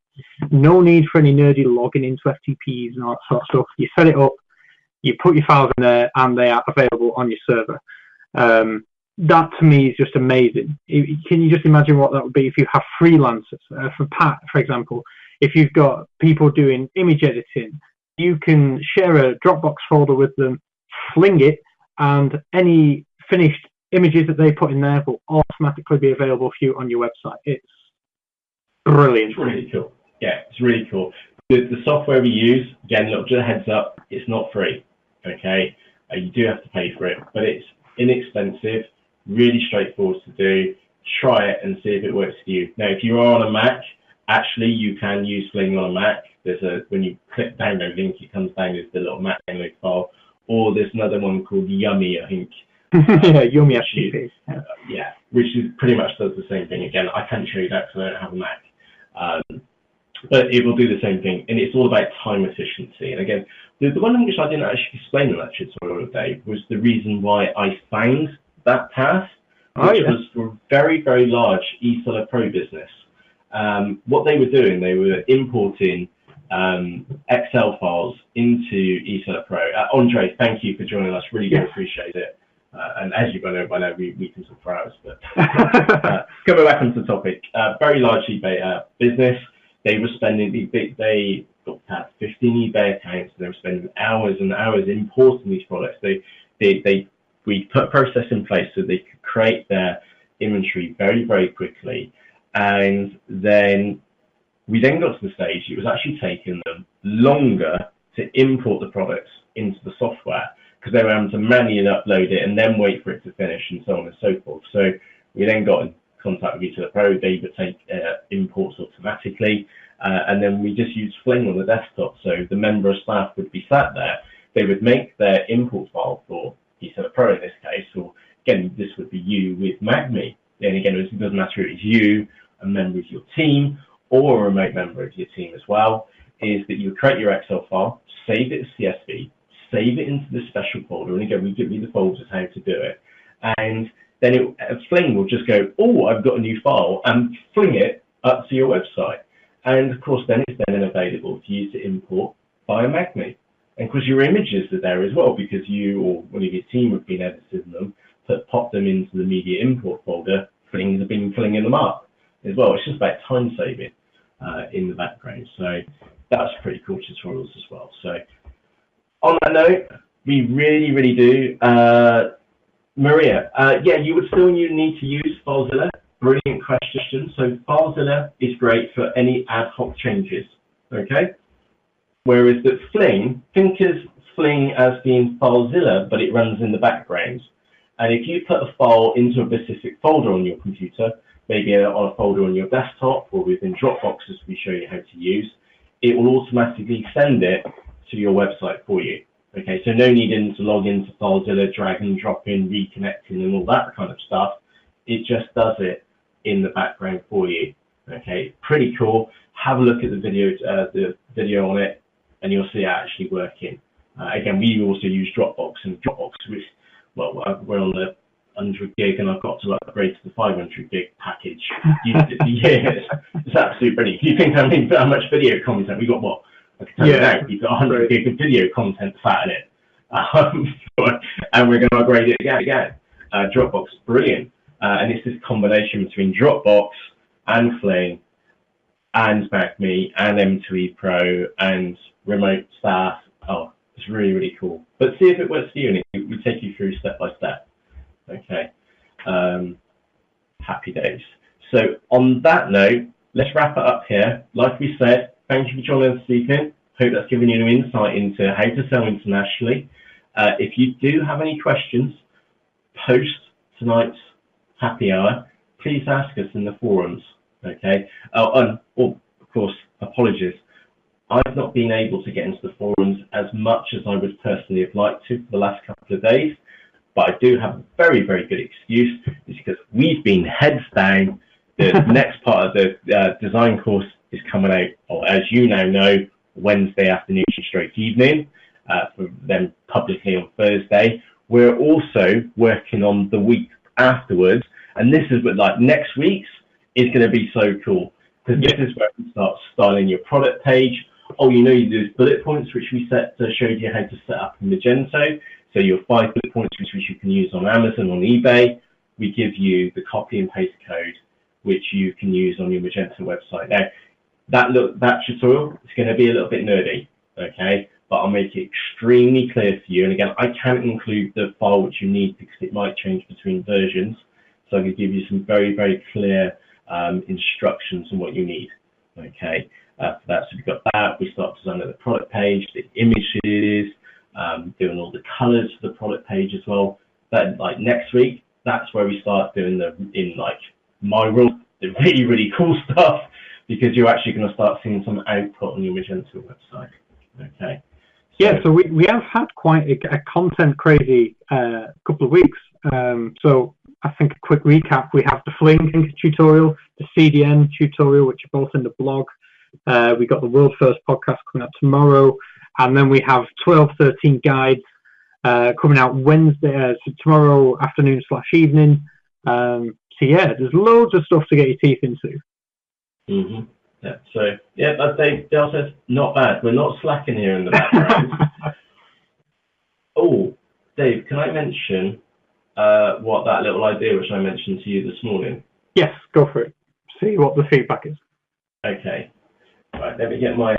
No need for any nerdy logging into FTPs and all that sort of stuff. You set it up, you put your files in there, and they are available on your server. That to me is just amazing. Can you just imagine what that would be if you have freelancers? For Pat, for example, if you've got people doing image editing, you can share a Dropbox folder with them, fling it, and any finished images that they put in there will automatically be available for you on your website. It's brilliant. It's really cool. Yeah, it's really cool. The software we use, again, look, just a heads up, it's not free. Okay, you do have to pay for it, but it's inexpensive, really straightforward to do. Try it and see if it works for you. Now, if you are on a Mac, actually you can use Fling on a Mac. When you click download link, it comes down as the little Mac download file. Or there's another one called Yummy, I think. Yummy FTP. Yeah, which is pretty much does the same thing. Again, I can't show you that because I don't have a Mac. But it will do the same thing, and it's all about time efficiency. And again, the one thing which I didn't actually explain in that tutorial today was the reason why I found that task, which was for a very, very large eSeller Pro business. What they were doing, they were importing Excel files into eSeller Pro. Andre, thank you for joining us. Really do appreciate it. And as you know by now, we can talk for hours. But coming back onto the topic, very large eBay business. They were spending, they got 15 eBay accounts, and they were spending hours and hours importing these products. We put a process in place so they could create their inventory very, very quickly. And then we then got to the stage, it was actually taking them longer to import the products into the software because they were having to manually upload it and then wait for it to finish and so on and so forth. So we then got in contact with eSeller Pro. They would take imports automatically, and then we just used Fling on the desktop. So the member of staff would be sat there. They would make their import file for eSeller Pro in this case, or again, this would be you with MagMe. Then again, it doesn't matter if it's you, a member of your team, or a remote member of your team as well, is that you create your Excel file, save it as CSV, save it into the special folder, and again, we give you the folders how to do it. And then Fling will just go, oh, I've got a new file, and fling it up to your website. And of course, then it's then available for you to import via MagMe. And of course, your images are there as well, because you or one of your team have been editing them, pop them into the media import folder, Fling's been flinging them up as well. It's just about time saving in the background. So that's pretty cool tutorials as well. So on that note, we really, really do. Maria, yeah, you would still need to use FileZilla. Brilliant question. So FileZilla is great for any ad hoc changes, okay? Whereas that Fling, think of Fling as being FileZilla, but it runs in the background. And if you put a file into a specific folder on your computer, maybe on a folder on your desktop or within Dropbox, as we show you how to use, it will automatically send it to your website for you. Okay, so no needing to log into FileZilla, drag and drop in, reconnecting and all that kind of stuff. It just does it in the background for you. Okay, pretty cool. Have a look at the video on it, and you'll see it actually working. Again, we also use Dropbox, and Dropbox, which, well, we're on the 100 gig, and I've got to upgrade to the 500 gig package. Used it for years. It's absolutely brilliant. If you think how much video content we got, what? I can tell you now, you've got 100 gig of video content fat in it. And we're going to upgrade it again. Dropbox is brilliant. And it's this combination between Dropbox and Fling and MacMe and M2EPro and remote staff. Oh, it's really, really cool. But see if it works for you, and we take you through step by step. Okay. Happy days. So on that note, let's wrap it up here. Like we said, thank you for joining us this evening. Hope that's given you an insight into how to sell internationally. If you do have any questions post tonight's happy hour, please ask us in the forums. Okay. And of course, apologies. I've not been able to get into the forums as much as I would personally have liked to for the last couple of days, but I do have a very, very good excuse. It's because we've been heads down. The next part of the design course is coming out, or as you now know, Wednesday afternoon straight evening, for them publicly on Thursday. We're also working on the week afterwards, and this is what, like, next week's is going to be so cool, because this is where you start styling your product page. Oh, you know, you do bullet points, which we showed you how to set up in Magento. So your 5 bullet points, which you can use on Amazon, on eBay. We give you the copy and paste code, which you can use on your Magento website. Now, that tutorial is going to be a little bit nerdy, okay? But I'll make it extremely clear for you. And again, I can't include the file which you need because it might change between versions. So I can give you some very, very clear instructions on what you need, okay? For that, so we've got that. We start designing the product page, the images, doing all the colors for the product page as well. But like next week, that's where we start doing my world, the really, really cool stuff, because you're actually going to start seeing some output on your Magento website. Okay. Yeah, so we have had quite a content crazy couple of weeks. So I think a quick recap: we have the Fling tutorial, the CDN tutorial, which are both in the blog. We got the World First podcast coming out tomorrow, and then we have 12-13 guides coming out Wednesday, so tomorrow afternoon / evening. So yeah, there's loads of stuff to get your teeth into. Mm-hmm. Yeah. So yeah, as Dale says, not bad. We're not slacking here in the background. Oh, Dave, can I mention what that little idea which I mentioned to you this morning? Yes, go for it. See what the feedback is. Okay. Right, let me get my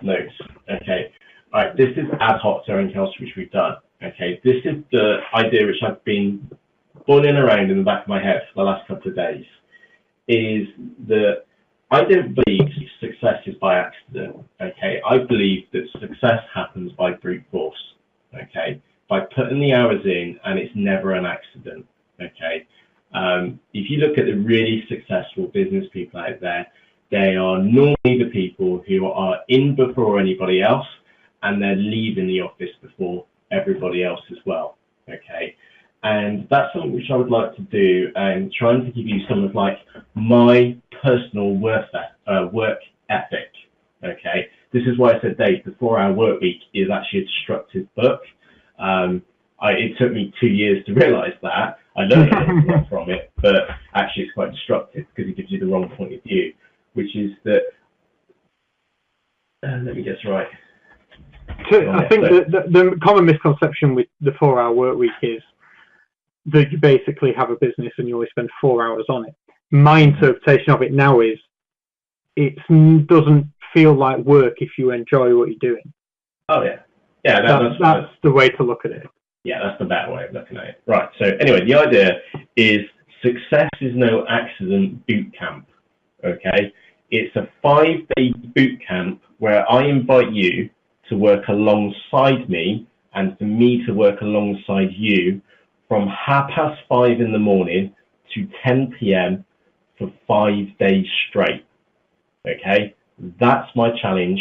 notes. Okay. All right, this is ad hoc during Kelsey, which we've done. Okay, this is the idea which I've been boiling around in the back of my head for the last couple of days. Is that I don't believe success is by accident. Okay, I believe that success happens by brute force. Okay, by putting the hours in, and it's never an accident. Okay, if you look at the really successful business people out there, they are normally the people who are in before anybody else, and they're leaving the office before everybody else as well. Okay, and that's something which I would like to do, and trying to give you some of like my personal work ethic. Okay, this is why I said, Dave, the 4-hour work week is actually a destructive book. It took me 2 years to realize that. I learned a lot from it, but actually it's quite destructive because it gives you the wrong point of view, which is that, let me get this right. So I think the common misconception with the 4-hour work week is that you basically have a business and you only spend 4 hours on it. My interpretation of it now is it doesn't feel like work if you enjoy what you're doing. Oh yeah, yeah. That's the way to look at it. Yeah, that's the better way of looking at it. Right. So anyway, the idea is success is no accident boot camp. Okay, it's a 5-day boot camp where I invite you to work alongside me and for me to work alongside you from 5:30 in the morning to 10 p.m. for 5 days straight. Okay, that's my challenge,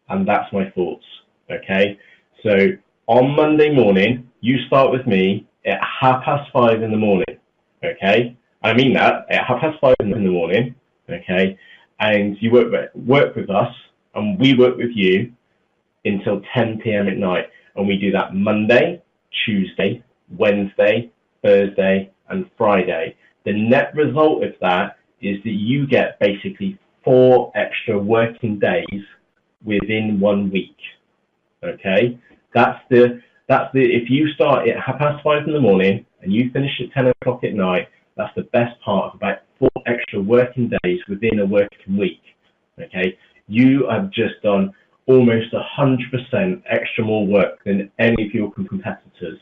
and that's my thoughts. Okay, so on Monday morning, you start with me at 5:30 in the morning. Okay, I mean that, at 5:30 in the morning. Okay, and you work with us, and we work with you until 10 p.m. at night, and we do that Monday, Tuesday, Wednesday, Thursday, and Friday. The net result of that is that you get basically 4 extra working days within 1 week. Okay, that's the if you start at 5:30 in the morning and you finish at 10 o'clock at night, that's the best part of about 4 extra working days within a working week. Okay, you have just done almost 100% extra more work than any of your competitors.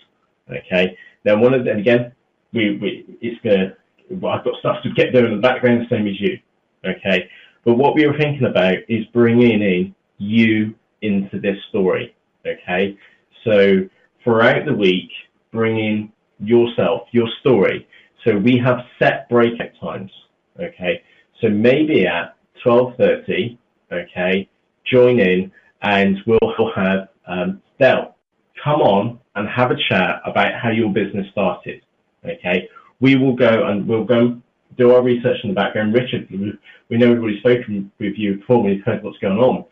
Okay, now again, I've got stuff to get there in the background, the same as you. Okay, but what we were thinking about is bringing in you into this story. Okay, so throughout the week, bring in yourself, your story. So we have set breakout times. Okay, so maybe at 12:30, okay, join in, and we'll have Del come on and have a chat about how your business started. Okay, we'll go do our research in the background. Richard, we know everybody's spoken with you before, we've heard what's going on.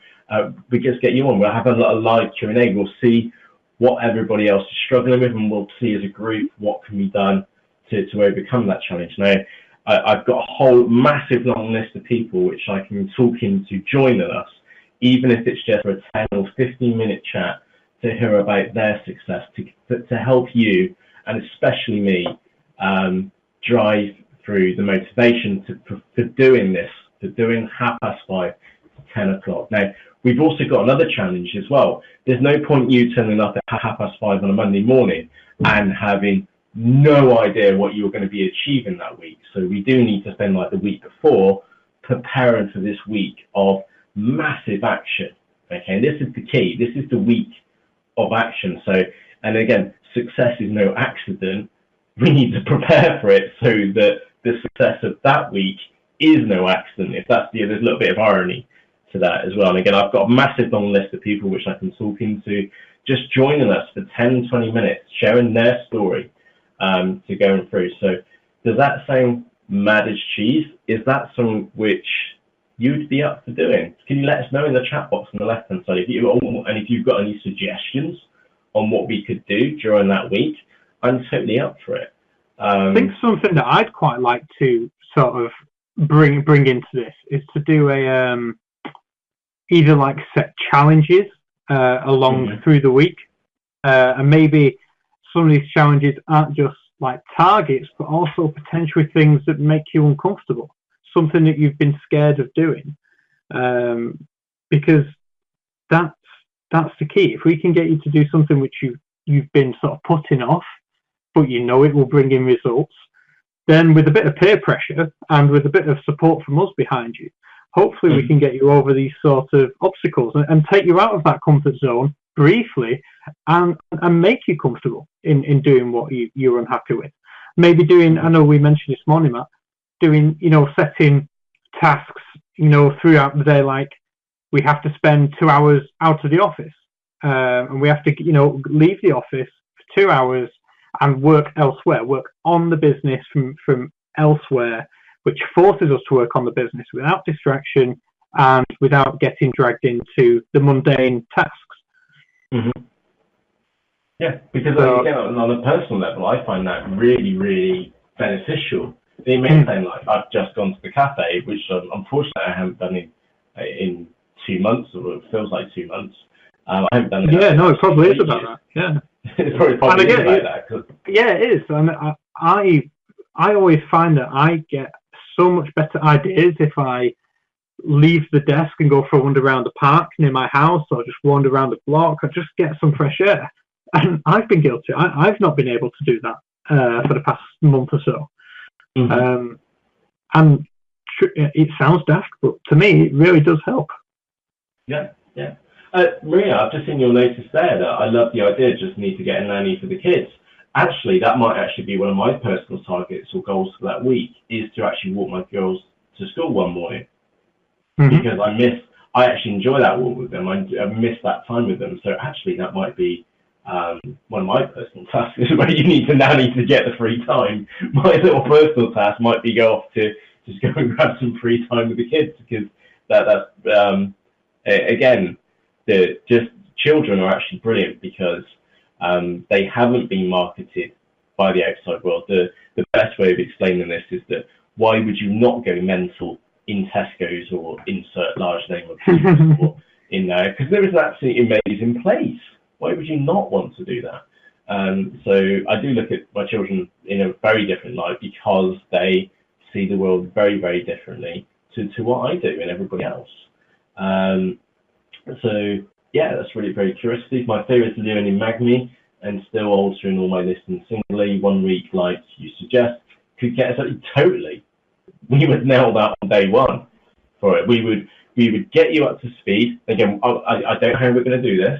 We just get you on. We'll have a live Q&A. We'll see what everybody else is struggling with, and we'll see as a group what can be done to overcome that challenge. Now, I've got a whole massive long list of people which I can talk into joining us, even if it's just for a 10 or 15-minute chat to hear about their success, to help you, and especially me, drive through the motivation for doing this, for doing 5:30 to 10 o'clock. Now, we've also got another challenge as well. There's no point you turning up at 5:30 on a Monday morning and having no idea what you're going to be achieving that week. So we do need to spend like the week before preparing for this week of massive action. Okay, and this is the key. This is the week of action. So, and again, success is no accident. We need to prepare for it so that the success of that week is no accident. If that's there's a little bit of irony to that as well. And again, I've got a massive long list of people which I can talk into, just joining us for 10, 20 minutes, sharing their story to going through. So does that sound mad as cheese? Is that something which you'd be up for doing? Can you let us know in the chat box on the left-hand side? If you've got any suggestions on what we could do during that week, I'm totally up for it. I think something that I'd quite like to sort of bring into this is to do a either like set challenges along through the week, and maybe some of these challenges aren't just like targets, but also potentially things that make you uncomfortable, something that you've been scared of doing, because that's the key. If we can get you to do something which you've been sort of putting off, but you know it will bring in results, then with a bit of peer pressure and with a bit of support from us behind you, hopefully we can get you over these sort of obstacles and take you out of that comfort zone briefly and make you comfortable in doing what you're unhappy with. Maybe doing, I know we mentioned this morning, Matt, doing, setting tasks, throughout the day, like we have to spend 2 hours out of the office, and we have to, leave the office for 2 hours and work elsewhere, work on the business from elsewhere, which forces us to work on the business without distraction and without getting dragged into the mundane tasks. Mm-hmm. Yeah, because again, on a personal level, I find that really, really beneficial. It may sound like I've just gone to the cafe, which unfortunately I haven't done in 2 months, or it feels like 2 months. I haven't done it. Yeah, no, it probably is about that. Yeah. It's probably is about that. Yeah, it is. And I always find that I get so much better ideas if I leave the desk and go for a wander around the park near my house, or just wander around the block, or just get some fresh air. And I've been guilty. I've not been able to do that for the past month or so. Mm-hmm. And it sounds daft, but to me, it really does help. Yeah, yeah. Maria, I've just seen your notice there that I love the idea, just need to get a nanny for the kids. actually, that might actually be one of my personal targets or goals for that week, is to actually walk my girls to school one morning. Because I actually enjoy that walk with them. I miss that time with them. So actually, that might be one of my personal tasks, where you need to get the free time. My little personal task might be go off to just go and grab some free time with the kids, because that's again, just children are actually brilliant, because they haven't been marketed by the outside world. The best way of explaining this is that why would you not go mental in Tesco's or insert large name of people in there? Because there is an absolutely amazing place. Why would you not want to do that? So I do look at my children in a very different light, because they see the world very, very differently to what I do and everybody else. So yeah, that's really very curious. My favourite is learning Magni, and still altering all my listings singly. 1 week, like you suggest, could get us totally. We would nail that on day one for it. We would get you up to speed. Again, I don't know how we're going to do this.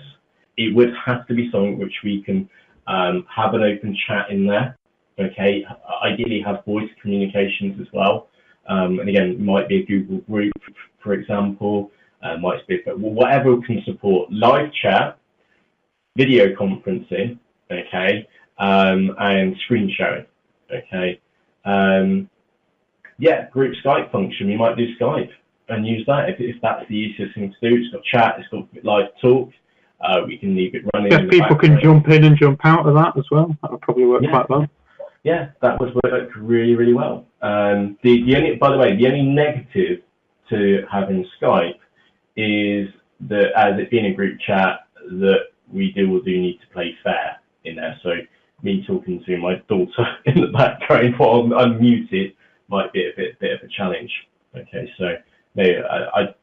It would have to be something which we can have an open chat in there. Okay, ideally have voice communications as well. And again, it might be a Google group, for example. Might be whatever can support live chat, video conferencing, okay, and screen sharing, okay. Yeah, group Skype function. We might do Skype and use that if that's the easiest thing to do. It's got chat, it's got live talk. We can leave it running. If people can jump in and jump out of that as well, that would probably work quite well. Yeah, that would work really, really well. By the way, the only negative to having Skype is that, as it being a group chat, that we do need to play fair in there. So me talking to my daughter in the background while I'm unmuted might be a bit of a challenge. Okay, so I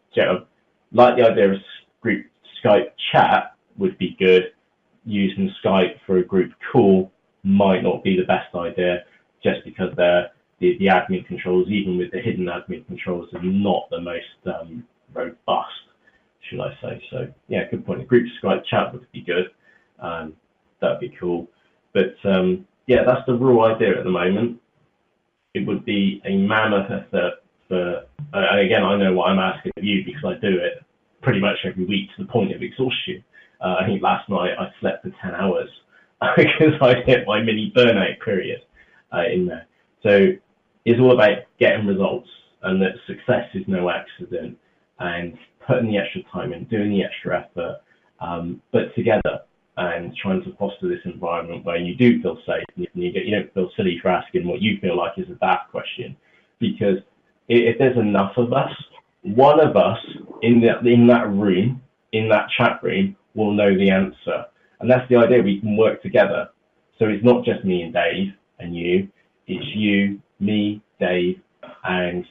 like the idea of group Skype chat would be good. Using Skype for a group call might not be the best idea, just because the admin controls, even with the hidden admin controls, are not the most robust, should I say. So yeah, good point. A group Skype chat would be good. That'd be cool. But yeah, that's the raw idea at the moment. It would be a mammoth effort for, and again, I know what I'm asking of you, because I do it pretty much every week to the point of exhaustion. I think last night I slept for 10 hours because I hit my mini burnout period in there. So it's all about getting results, and that success is no accident, and putting the extra time in, doing the extra effort, but together, and trying to foster this environment where you do feel safe, and you don't feel silly for asking what you feel like is a daft question. Because if there's enough of us, one of us in that room, in that chat room, will know the answer. And that's the idea. We can work together. So it's not just me and Dave and you. It's you, me, Dave, and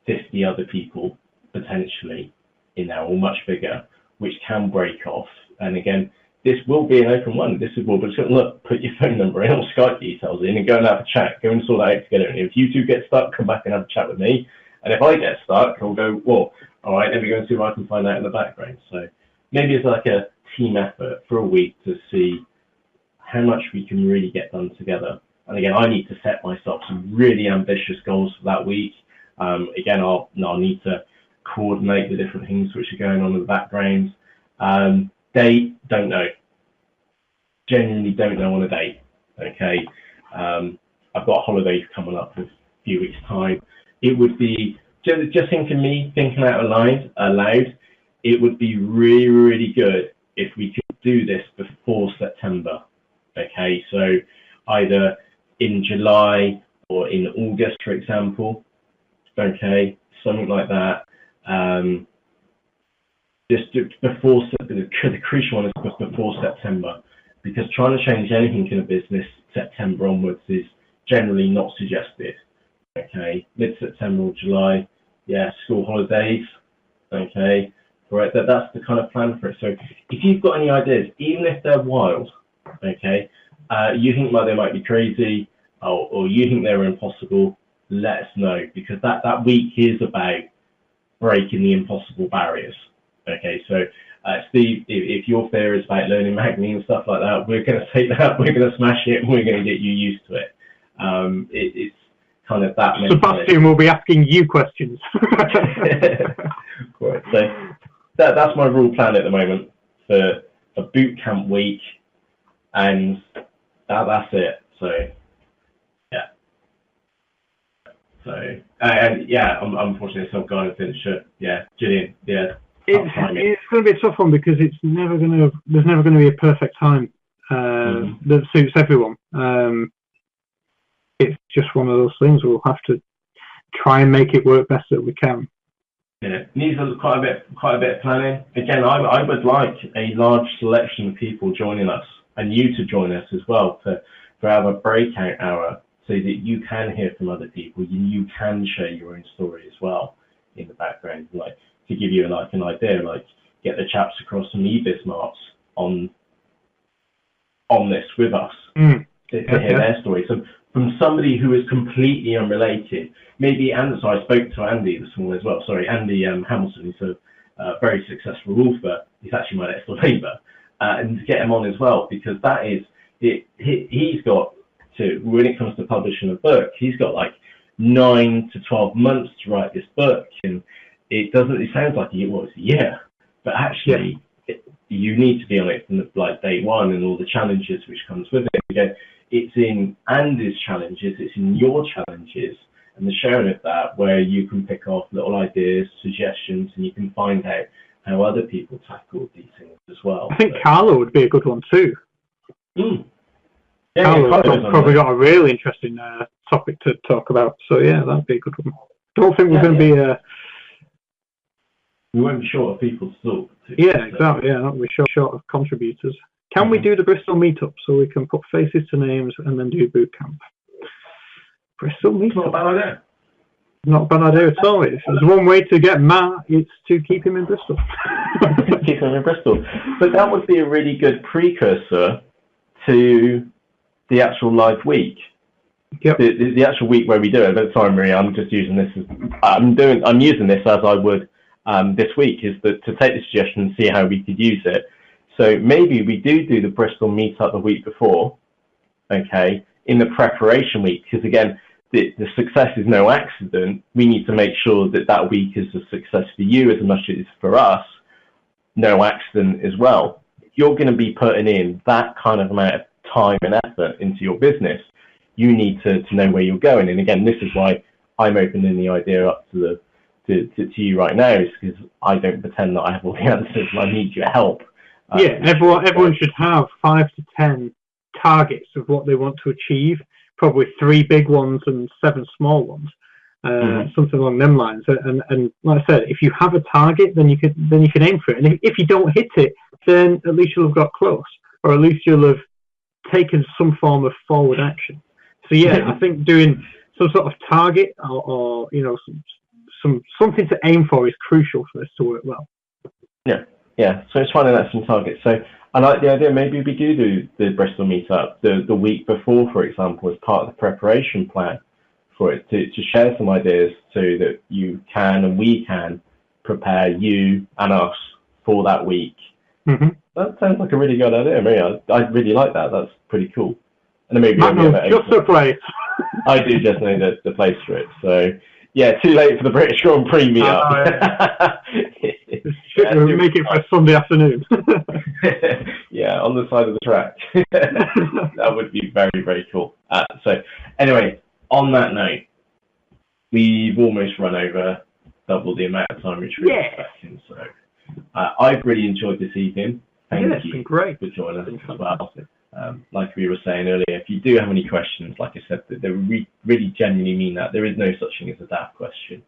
50 other people potentially in there, or much bigger, which can break off. And again, this will be an open one. This is, well, but look, put your phone number in or Skype details in and go and have a chat. Go and sort that out together. And if you two get stuck, come back and have a chat with me. And if I get stuck, I'll go, well, all right, let me go and see what I can find out in the background. So maybe it's like a team effort for a week to see how much we can really get done together. And again, I need to set myself some really ambitious goals for that week. Again, I'll need to coordinate the different things which are going on in the background. Date, don't know. Genuinely don't know on a date. Okay. I've got holidays coming up in a few weeks' time. It would be, just thinking out aloud, it would be really, really good if we could do this before September. Okay, so either in July or in August, for example. Okay, something like that. Just before, the crucial one is just before September, because trying to change anything in a business September onwards is generally not suggested. Okay, mid-September or July, yeah, school holidays. Okay, right, that's the kind of plan for it. So if you've got any ideas, even if they're wild, okay, you think they might be crazy, or you think they're impossible, let us know, because that week is about breaking the impossible barriers. Okay, so Steve, if your fear is about learning Magni and stuff like that, we're going to take that, we're going to smash it, and we're going to get you used to it. It's kind of that mentality. Sebastian will be asking you questions. Right, so that's my rule plan at the moment for a boot camp week, and that's it. So yeah. So and yeah, unfortunately, some guy finished it. Yeah, Gillian. Yeah. It's going to be a tough one because there's never going to be a perfect time that suits everyone. It's just one of those things. We'll have to try and make it work best that we can. Yeah, it needs quite a bit of planning. Again, I would like a large selection of people joining us, and you to join us as well, to have a breakout hour so that you can hear from other people. You can share your own story as well in the background, like to give you an idea, like get the chaps across some eBiz marks on this with us to hear their stories. So from somebody who is completely unrelated, maybe, and so I spoke to Andy this morning as well. Sorry, Andy Hamilton. He's a very successful roofer. He's actually my next door neighbour, and to get him on as well, because that is it. He's got to, when it comes to publishing a book, he's got like 9 to 12 months to write this book, and it sounds like it's a year, but actually you need to be on it from like day one and all the challenges which comes with it. Again, it's in Andy's challenges, it's in your challenges, and the sharing of that, where you can pick off little ideas, suggestions, and you can find out how other people tackle these things as well. I think Carlo would be a good one too. Yeah, Carlo's probably got a really interesting topic to talk about. So yeah, that'd be a good one. Don't think we're going to be. We won't be short of people to talk to. Yeah, exactly. Yeah, not be short of contributors. Can we do the Bristol meetup so we can put faces to names and then do boot camp? Bristol meetup. Not a bad idea. Not a bad idea at all. If there's one way to get Matt, it's to keep him in Bristol. Keep him in Bristol. But that would be a really good precursor to the actual live week. Yep. The actual week where we do it. But sorry, Maria, I'm just using this as I'm using this as I would this week, is to take the suggestion and see how we could use it. So maybe we do the Bristol meetup the week before, okay, in the preparation week, because again, the success is no accident. We need to make sure that week is a success for you as much as it is for us, no accident as well. If you're going to be putting in that kind of amount of time and effort into your business, you need to know where you're going. And again, this is why I'm opening the idea up to you right now, is because I don't pretend that I have all the answers and I need your help. Yeah, everyone should have 5 to 10 targets of what they want to achieve, probably 3 big ones and 7 small ones, something along them lines. And like I said, if you have a target, then you can aim for it. And if you don't hit it, then at least you'll have got close, or at least you'll have taken some form of forward action. So yeah, I think doing some sort of target or something to aim for is crucial for this to work well. Yeah. So it's finding out some targets. So I like the idea. Maybe we do the Bristol meetup the week before, for example, as part of the preparation plan for it, to share some ideas so that you can and we can prepare you and us for that week. That sounds like a really good idea, Maria. I really like that. That's pretty cool. And then maybe just the place. I do just know the place for it. So yeah, too late for the British Grand Prix meetup. We'll make it for a Sunday afternoon. Yeah, on the side of the track. That would be very, very cool. So anyway, on that note, we've almost run over double the amount of time which we were expecting. So I've really enjoyed this evening. Thank you. It's been great for joining us as well. Like we were saying earlier, if you do have any questions, like I said, they really genuinely mean that. There is no such thing as a daft question.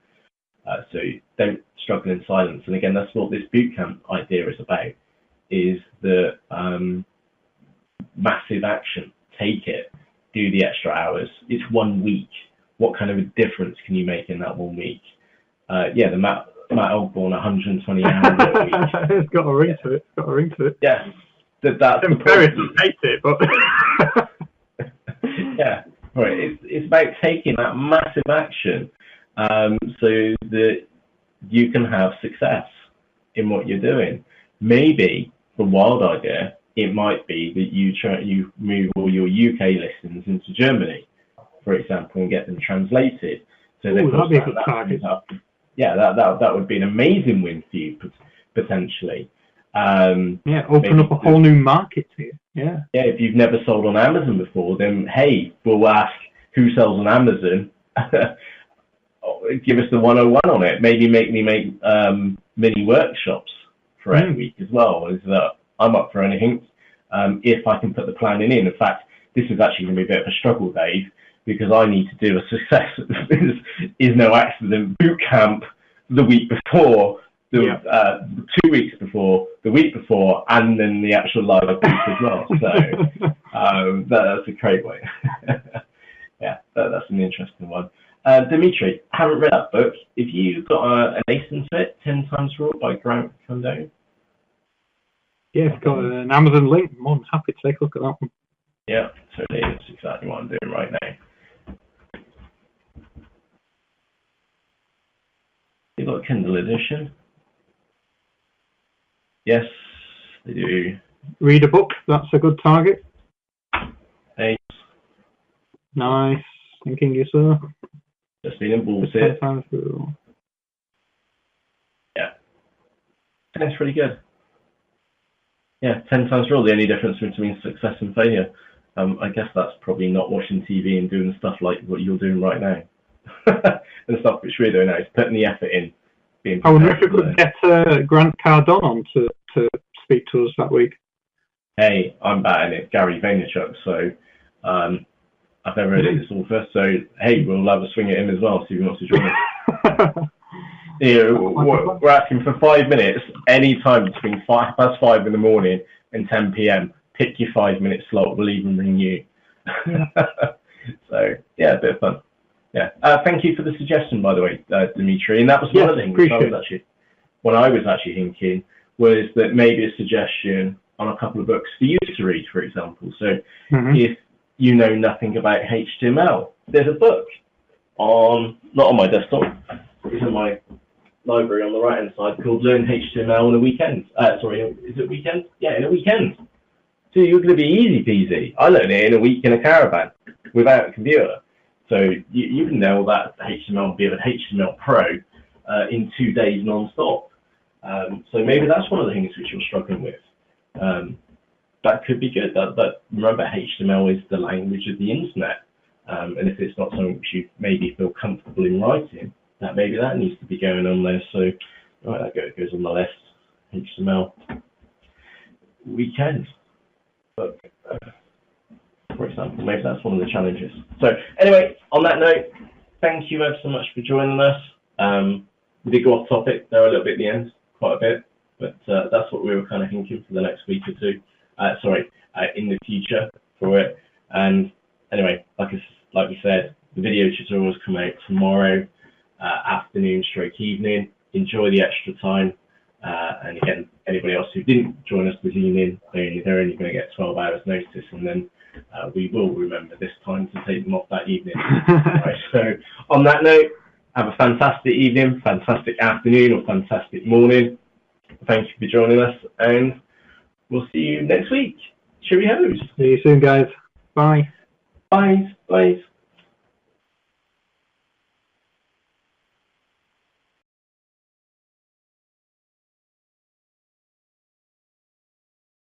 So don't struggle in silence. And again, that's what this bootcamp idea is about, is the massive action. Take it, do the extra hours. It's 1 week. What kind of a difference can you make in that 1 week? The Matt Ogborn 120 hours a week. It's got a ring to it. Yeah. That's the Paris hate it, but yeah, right. It's about taking that massive action so that you can have success. in what you're doing. Maybe the wild idea, it might be that you move all your UK listings into Germany, for example, and get them translated. So that'd be a good target. Yeah, that would be an amazing win for you potentially. Open up a whole new market here. Yeah. Yeah, if you've never sold on Amazon before, then hey, we'll ask who sells on Amazon. Give us the 101 on it. Maybe make me mini workshops for every week as well. Is that I'm up for anything if I can put the planning in. In fact, this is actually going to be a bit of a struggle, Dave, because I need to do a success is no accident boot camp the week before, 2 weeks before, the week before, and then the actual live week as well. So that's a great way. Yeah, that's an interesting one. Dimitri, I haven't read that book. If you've got an ace into it, 10 Times Rule by Grant Cardone. Yeah, it's got an Amazon link. I'm more than happy to take a look at that one. Yeah, totally. That's exactly what I'm doing right now. You've got a Kindle edition. Yes, they do. Read a book. That's a good target. Ace. Nice. Thanking you, sir. Just being bullshit. Yeah. That's pretty good. Yeah, 10 times rule, the only difference between success and failure. I guess that's probably not watching TV and doing stuff like what you're doing right now. And stuff which we're doing now is putting the effort in. I wonder if we could get Grant Cardone on to speak to us that week. Hey, I'm batting it, Gary Vaynerchuk, so I've never heard of this author, so hey, we'll have a swing at him as well, see if he wants to join us. Yeah, we're asking for 5 minutes, any time between 5:05 in the morning and 10 p.m. Pick your 5-minute slot, we'll even ring you. So, yeah, a bit of fun. Yeah, thank you for the suggestion, by the way, Dimitri. And that was one of the things I was actually thinking was that maybe a suggestion on a couple of books for you to read, for example. So if you know nothing about HTML, there's a book not on my desktop, it's in my library on the right-hand side called Learn HTML in a Weekend. Sorry, is it weekend? Yeah, in a weekend. So you're going to be easy peasy. I learned it in a week in a caravan without a computer. So you can nail that HTML, be an HTML in 2 days non-stop. So maybe that's one of the things which you're struggling with. That could be good. But remember, HTML is the language of the internet. And if it's not something which you maybe feel comfortable in writing, maybe that needs to be going on there. So right, that goes on the list. HTML weekend. But for example, maybe that's one of the challenges. So anyway, on that note, thank you ever so much for joining us. We did go off topic there a little bit at the end, quite a bit, but that's what we were kind of thinking for the next week or two. In the future for it. And anyway, like we said, the video tutorials come out tomorrow afternoon / evening. Enjoy the extra time. And again, anybody else who didn't join us this evening, they're only going to get 12 hours notice, and then we will remember this time to take them off that evening. Right, so on that note, have a fantastic evening, fantastic afternoon, or fantastic morning. Thank you for joining us, and we'll see you next week. Cheerio. See you soon, guys. Bye. Bye. Bye.